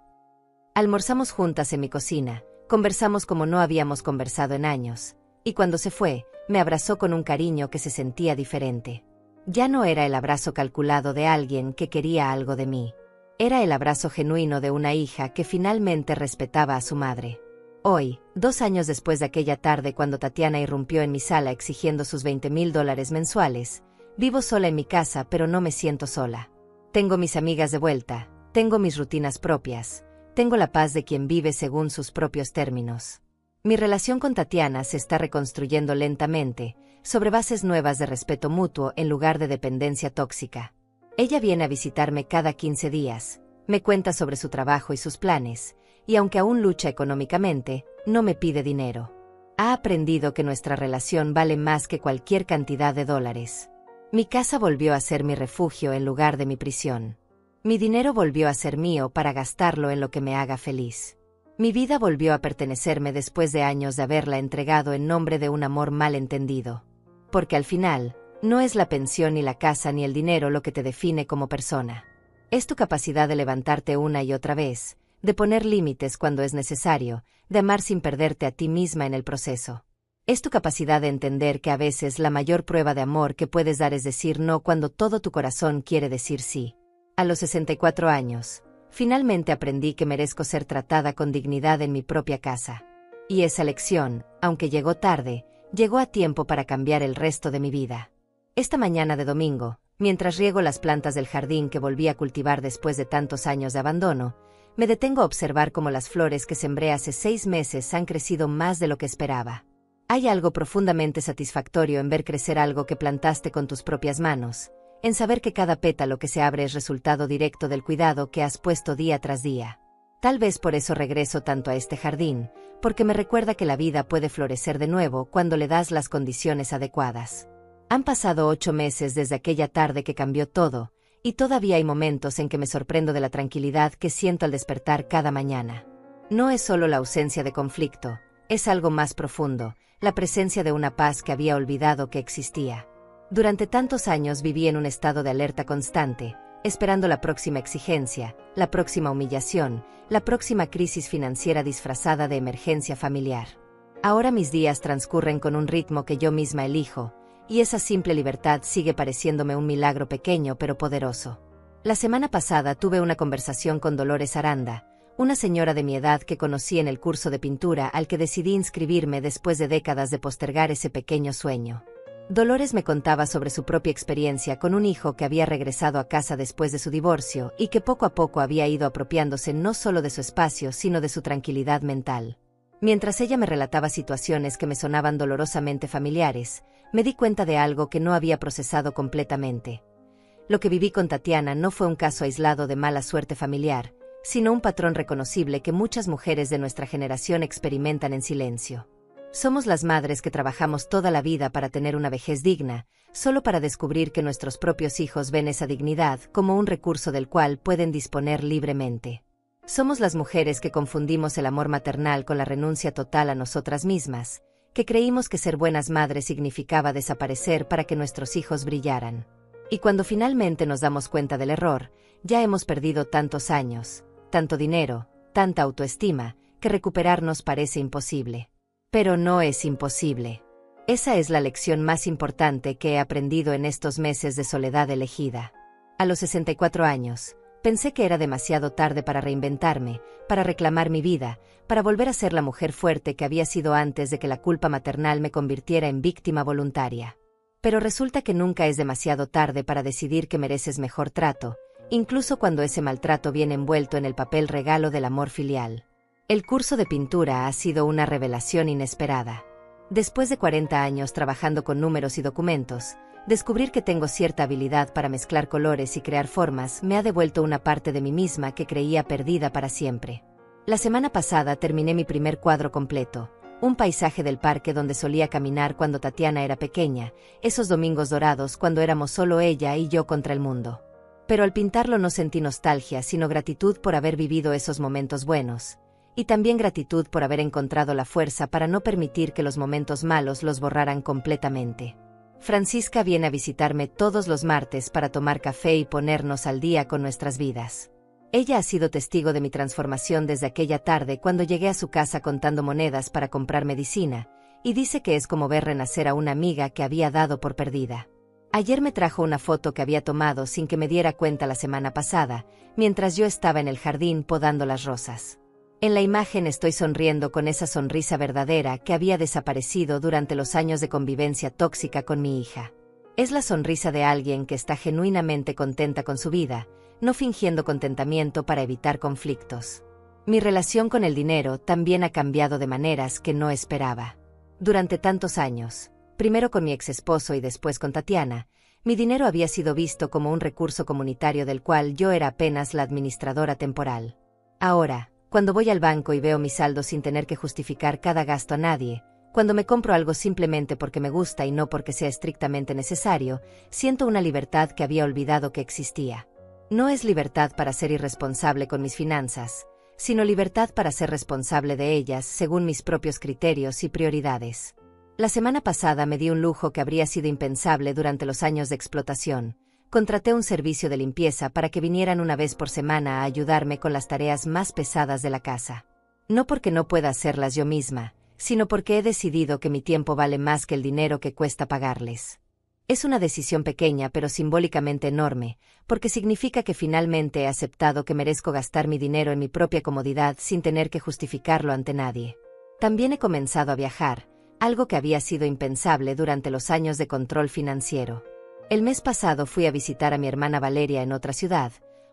Almorzamos juntas en mi cocina, conversamos como no habíamos conversado en años, y cuando se fue, me abrazó con un cariño que se sentía diferente. Ya no era el abrazo calculado de alguien que quería algo de mí. Era el abrazo genuino de una hija que finalmente respetaba a su madre. Hoy, 2 años después de aquella tarde cuando Tatiana irrumpió en mi sala exigiendo sus $20,000 mensuales, vivo sola en mi casa pero no me siento sola. Tengo mis amigas de vuelta, tengo mis rutinas propias, tengo la paz de quien vive según sus propios términos. Mi relación con Tatiana se está reconstruyendo lentamente, sobre bases nuevas de respeto mutuo en lugar de dependencia tóxica. Ella viene a visitarme cada 15 días, me cuenta sobre su trabajo y sus planes, y aunque aún lucha económicamente, no me pide dinero. Ha aprendido que nuestra relación vale más que cualquier cantidad de dólares. Mi casa volvió a ser mi refugio en lugar de mi prisión. Mi dinero volvió a ser mío para gastarlo en lo que me haga feliz. Mi vida volvió a pertenecerme después de años de haberla entregado en nombre de un amor mal entendido. Porque al final, no es la pensión ni la casa ni el dinero lo que te define como persona. Es tu capacidad de levantarte una y otra vez, de poner límites cuando es necesario, de amar sin perderte a ti misma en el proceso. Es tu capacidad de entender que a veces la mayor prueba de amor que puedes dar es decir no cuando todo tu corazón quiere decir sí. A los 64 años, finalmente aprendí que merezco ser tratada con dignidad en mi propia casa. Y esa lección, aunque llegó tarde, llegó a tiempo para cambiar el resto de mi vida. Esta mañana de domingo, mientras riego las plantas del jardín que volví a cultivar después de tantos años de abandono, me detengo a observar cómo las flores que sembré hace 6 meses han crecido más de lo que esperaba. Hay algo profundamente satisfactorio en ver crecer algo que plantaste con tus propias manos, en saber que cada pétalo que se abre es resultado directo del cuidado que has puesto día tras día. Tal vez por eso regreso tanto a este jardín, porque me recuerda que la vida puede florecer de nuevo cuando le das las condiciones adecuadas. Han pasado 8 meses desde aquella tarde que cambió todo, y todavía hay momentos en que me sorprendo de la tranquilidad que siento al despertar cada mañana. No es solo la ausencia de conflicto, es algo más profundo, la presencia de una paz que había olvidado que existía. Durante tantos años viví en un estado de alerta constante, esperando la próxima exigencia, la próxima humillación, la próxima crisis financiera disfrazada de emergencia familiar. Ahora mis días transcurren con un ritmo que yo misma elijo, y esa simple libertad sigue pareciéndome un milagro pequeño pero poderoso. La semana pasada tuve una conversación con Dolores Aranda, una señora de mi edad que conocí en el curso de pintura al que decidí inscribirme después de décadas de postergar ese pequeño sueño. Dolores me contaba sobre su propia experiencia con un hijo que había regresado a casa después de su divorcio y que poco a poco había ido apropiándose no solo de su espacio sino de su tranquilidad mental. Mientras ella me relataba situaciones que me sonaban dolorosamente familiares, me di cuenta de algo que no había procesado completamente. Lo que viví con Tatiana no fue un caso aislado de mala suerte familiar, sino un patrón reconocible que muchas mujeres de nuestra generación experimentan en silencio. Somos las madres que trabajamos toda la vida para tener una vejez digna, solo para descubrir que nuestros propios hijos ven esa dignidad como un recurso del cual pueden disponer libremente. Somos las mujeres que confundimos el amor maternal con la renuncia total a nosotras mismas, que creímos que ser buenas madres significaba desaparecer para que nuestros hijos brillaran. Y cuando finalmente nos damos cuenta del error, ya hemos perdido tantos años, tanto dinero, tanta autoestima, que recuperarnos parece imposible. Pero no es imposible. Esa es la lección más importante que he aprendido en estos meses de soledad elegida. A los 64 años, pensé que era demasiado tarde para reinventarme, para reclamar mi vida, para volver a ser la mujer fuerte que había sido antes de que la culpa maternal me convirtiera en víctima voluntaria. Pero resulta que nunca es demasiado tarde para decidir que mereces mejor trato, incluso cuando ese maltrato viene envuelto en el papel regalo del amor filial. El curso de pintura ha sido una revelación inesperada. Después de 40 años trabajando con números y documentos, descubrir que tengo cierta habilidad para mezclar colores y crear formas me ha devuelto una parte de mí misma que creía perdida para siempre. La semana pasada terminé mi primer cuadro completo, un paisaje del parque donde solía caminar cuando Tatiana era pequeña, esos domingos dorados cuando éramos solo ella y yo contra el mundo. Pero al pintarlo no sentí nostalgia, sino gratitud por haber vivido esos momentos buenos. Y también gratitud por haber encontrado la fuerza para no permitir que los momentos malos los borraran completamente. Francisca viene a visitarme todos los martes para tomar café y ponernos al día con nuestras vidas. Ella ha sido testigo de mi transformación desde aquella tarde cuando llegué a su casa contando monedas para comprar medicina, y dice que es como ver renacer a una amiga que había dado por perdida. Ayer me trajo una foto que había tomado sin que me diera cuenta la semana pasada, mientras yo estaba en el jardín podando las rosas. En la imagen estoy sonriendo con esa sonrisa verdadera que había desaparecido durante los años de convivencia tóxica con mi hija. Es la sonrisa de alguien que está genuinamente contenta con su vida, no fingiendo contentamiento para evitar conflictos. Mi relación con el dinero también ha cambiado de maneras que no esperaba. Durante tantos años, primero con mi ex esposo y después con Tatiana, mi dinero había sido visto como un recurso comunitario del cual yo era apenas la administradora temporal. Ahora, cuando voy al banco y veo mi saldo sin tener que justificar cada gasto a nadie, cuando me compro algo simplemente porque me gusta y no porque sea estrictamente necesario, siento una libertad que había olvidado que existía. No es libertad para ser irresponsable con mis finanzas, sino libertad para ser responsable de ellas según mis propios criterios y prioridades. La semana pasada me di un lujo que habría sido impensable durante los años de explotación. Contraté un servicio de limpieza para que vinieran una vez por semana a ayudarme con las tareas más pesadas de la casa. No porque no pueda hacerlas yo misma, sino porque he decidido que mi tiempo vale más que el dinero que cuesta pagarles. Es una decisión pequeña pero simbólicamente enorme, porque significa que finalmente he aceptado que merezco gastar mi dinero en mi propia comodidad sin tener que justificarlo ante nadie. También he comenzado a viajar, algo que había sido impensable durante los años de control financiero. El mes pasado fui a visitar a mi hermana Valeria en otra ciudad,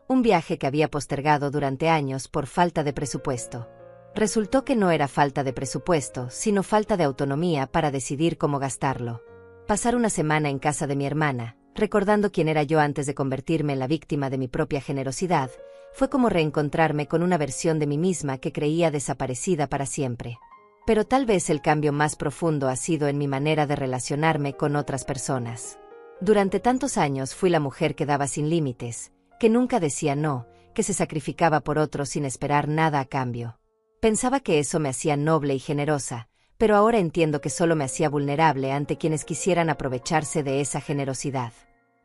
un viaje que había postergado durante años por falta de presupuesto. Resultó que no era falta de presupuesto, sino falta de autonomía para decidir cómo gastarlo. Pasar una semana en casa de mi hermana, recordando quién era yo antes de convertirme en la víctima de mi propia generosidad, fue como reencontrarme con una versión de mí misma que creía desaparecida para siempre. Pero tal vez el cambio más profundo ha sido en mi manera de relacionarme con otras personas. Durante tantos años fui la mujer que daba sin límites, que nunca decía no, que se sacrificaba por otros sin esperar nada a cambio. Pensaba que eso me hacía noble y generosa, pero ahora entiendo que solo me hacía vulnerable ante quienes quisieran aprovecharse de esa generosidad.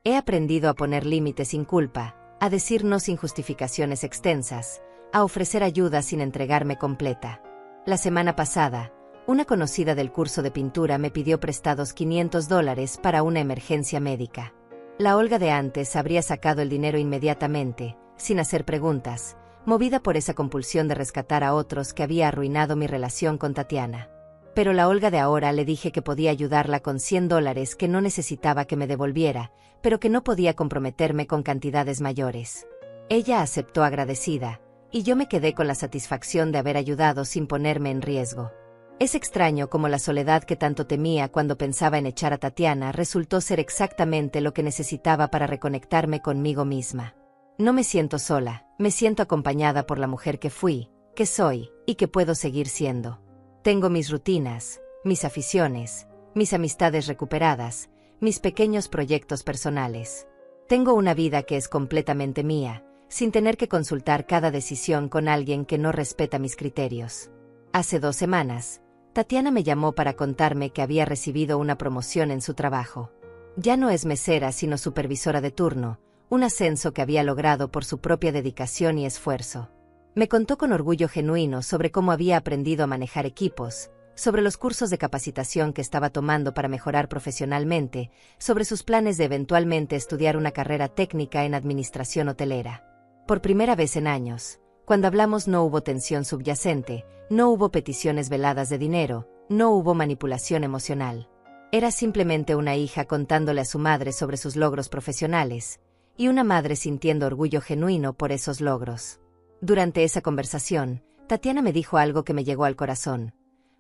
He aprendido a poner límites sin culpa, a decir no sin justificaciones extensas, a ofrecer ayuda sin entregarme completa. La semana pasada, una conocida del curso de pintura me pidió prestados $500 para una emergencia médica. La Olga de antes habría sacado el dinero inmediatamente, sin hacer preguntas, movida por esa compulsión de rescatar a otros que había arruinado mi relación con Tatiana. Pero la Olga de ahora le dije que podía ayudarla con $100 que no necesitaba que me devolviera, pero que no podía comprometerme con cantidades mayores. Ella aceptó agradecida, y yo me quedé con la satisfacción de haber ayudado sin ponerme en riesgo. Es extraño cómo la soledad que tanto temía cuando pensaba en echar a Tatiana resultó ser exactamente lo que necesitaba para reconectarme conmigo misma. No me siento sola, me siento acompañada por la mujer que fui, que soy, y que puedo seguir siendo. Tengo mis rutinas, mis aficiones, mis amistades recuperadas, mis pequeños proyectos personales. Tengo una vida que es completamente mía, sin tener que consultar cada decisión con alguien que no respeta mis criterios. Hace 2 semanas, Tatiana me llamó para contarme que había recibido una promoción en su trabajo. Ya no es mesera sino supervisora de turno, un ascenso que había logrado por su propia dedicación y esfuerzo. Me contó con orgullo genuino sobre cómo había aprendido a manejar equipos, sobre los cursos de capacitación que estaba tomando para mejorar profesionalmente, sobre sus planes de eventualmente estudiar una carrera técnica en administración hotelera. Por primera vez en años, cuando hablamos no hubo tensión subyacente, no hubo peticiones veladas de dinero, no hubo manipulación emocional. Era simplemente una hija contándole a su madre sobre sus logros profesionales, y una madre sintiendo orgullo genuino por esos logros. Durante esa conversación, Tatiana me dijo algo que me llegó al corazón.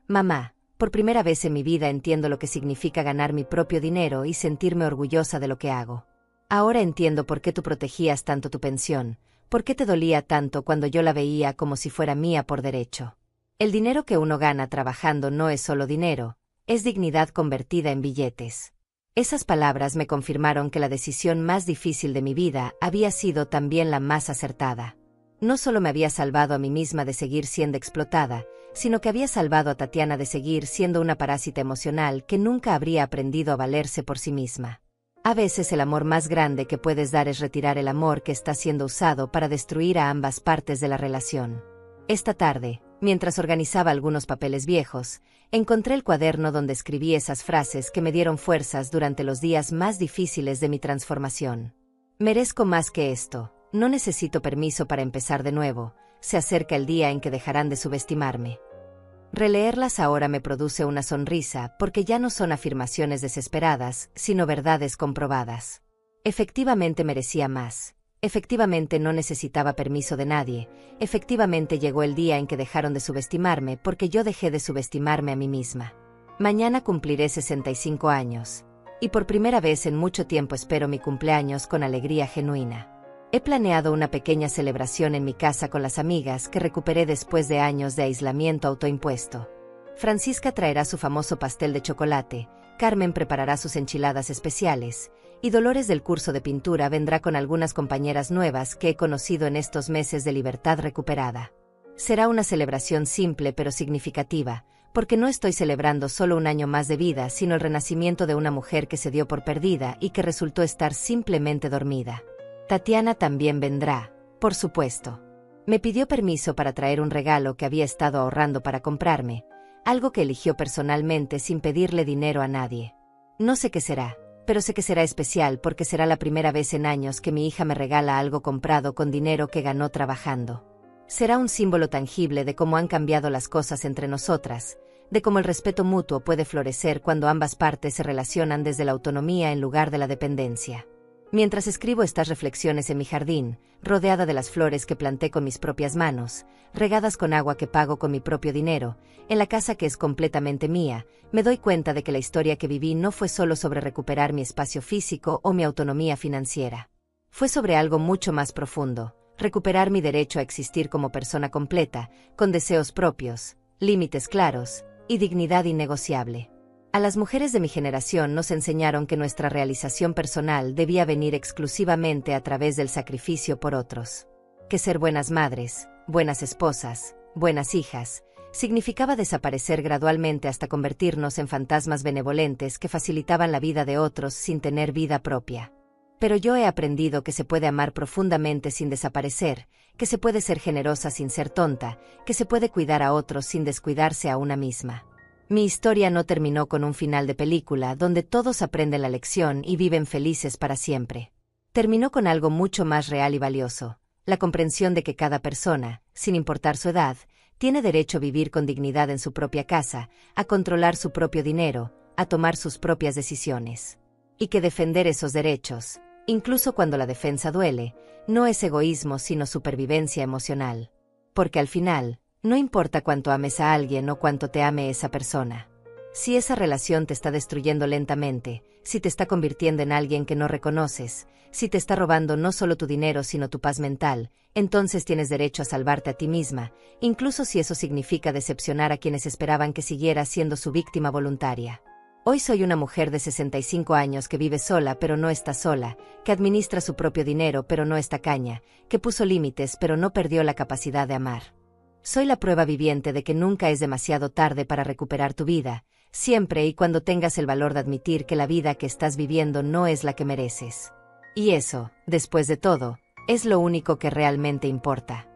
Mamá, por primera vez en mi vida entiendo lo que significa ganar mi propio dinero y sentirme orgullosa de lo que hago. Ahora entiendo por qué tú protegías tanto tu pensión, por qué te dolía tanto cuando yo la veía como si fuera mía por derecho. El dinero que uno gana trabajando no es solo dinero, es dignidad convertida en billetes. Esas palabras me confirmaron que la decisión más difícil de mi vida había sido también la más acertada. No solo me había salvado a mí misma de seguir siendo explotada, sino que había salvado a Tatiana de seguir siendo una parásita emocional que nunca habría aprendido a valerse por sí misma. A veces el amor más grande que puedes dar es retirar el amor que está siendo usado para destruir a ambas partes de la relación. Esta tarde, Mientras organizaba algunos papeles viejos, encontré el cuaderno donde escribí esas frases que me dieron fuerzas durante los días más difíciles de mi transformación. Merezco más que esto, no necesito permiso para empezar de nuevo, se acerca el día en que dejarán de subestimarme. Releerlas ahora me produce una sonrisa porque ya no son afirmaciones desesperadas, sino verdades comprobadas. Efectivamente merecía más. Efectivamente no necesitaba permiso de nadie. Efectivamente llegó el día en que dejaron de subestimarme porque yo dejé de subestimarme a mí misma. Mañana cumpliré 65 años. Y por primera vez en mucho tiempo espero mi cumpleaños con alegría genuina. He planeado una pequeña celebración en mi casa con las amigas que recuperé después de años de aislamiento autoimpuesto. Francisca traerá su famoso pastel de chocolate, Carmen preparará sus enchiladas especiales, y Dolores del curso de pintura vendrá con algunas compañeras nuevas que he conocido en estos meses de libertad recuperada. Será una celebración simple pero significativa, porque no estoy celebrando solo un año más de vida, sino el renacimiento de una mujer que se dio por perdida y que resultó estar simplemente dormida. Tatiana también vendrá, por supuesto. Me pidió permiso para traer un regalo que había estado ahorrando para comprarme, algo que eligió personalmente sin pedirle dinero a nadie. No sé qué será, pero sé que será especial porque será la primera vez en años que mi hija me regala algo comprado con dinero que ganó trabajando. Será un símbolo tangible de cómo han cambiado las cosas entre nosotras, de cómo el respeto mutuo puede florecer cuando ambas partes se relacionan desde la autonomía en lugar de la dependencia. Mientras escribo estas reflexiones en mi jardín, rodeada de las flores que planté con mis propias manos, regadas con agua que pago con mi propio dinero, en la casa que es completamente mía, me doy cuenta de que la historia que viví no fue solo sobre recuperar mi espacio físico o mi autonomía financiera. Fue sobre algo mucho más profundo, recuperar mi derecho a existir como persona completa, con deseos propios, límites claros y dignidad innegociable. A las mujeres de mi generación nos enseñaron que nuestra realización personal debía venir exclusivamente a través del sacrificio por otros. Que ser buenas madres, buenas esposas, buenas hijas, significaba desaparecer gradualmente hasta convertirnos en fantasmas benevolentes que facilitaban la vida de otros sin tener vida propia. Pero yo he aprendido que se puede amar profundamente sin desaparecer, que se puede ser generosa sin ser tonta, que se puede cuidar a otros sin descuidarse a una misma. Mi historia no terminó con un final de película donde todos aprenden la lección y viven felices para siempre. Terminó con algo mucho más real y valioso, la comprensión de que cada persona, sin importar su edad, tiene derecho a vivir con dignidad en su propia casa, a controlar su propio dinero, a tomar sus propias decisiones. Y que defender esos derechos, incluso cuando la defensa duele, no es egoísmo sino supervivencia emocional. Porque al final, no importa cuánto ames a alguien o cuánto te ame esa persona. Si esa relación te está destruyendo lentamente, si te está convirtiendo en alguien que no reconoces, si te está robando no solo tu dinero sino tu paz mental, entonces tienes derecho a salvarte a ti misma, incluso si eso significa decepcionar a quienes esperaban que siguieras siendo su víctima voluntaria. Hoy soy una mujer de 65 años que vive sola pero no está sola, que administra su propio dinero pero no es tacaña, que puso límites pero no perdió la capacidad de amar. Soy la prueba viviente de que nunca es demasiado tarde para recuperar tu vida, siempre y cuando tengas el valor de admitir que la vida que estás viviendo no es la que mereces. Y eso, después de todo, es lo único que realmente importa.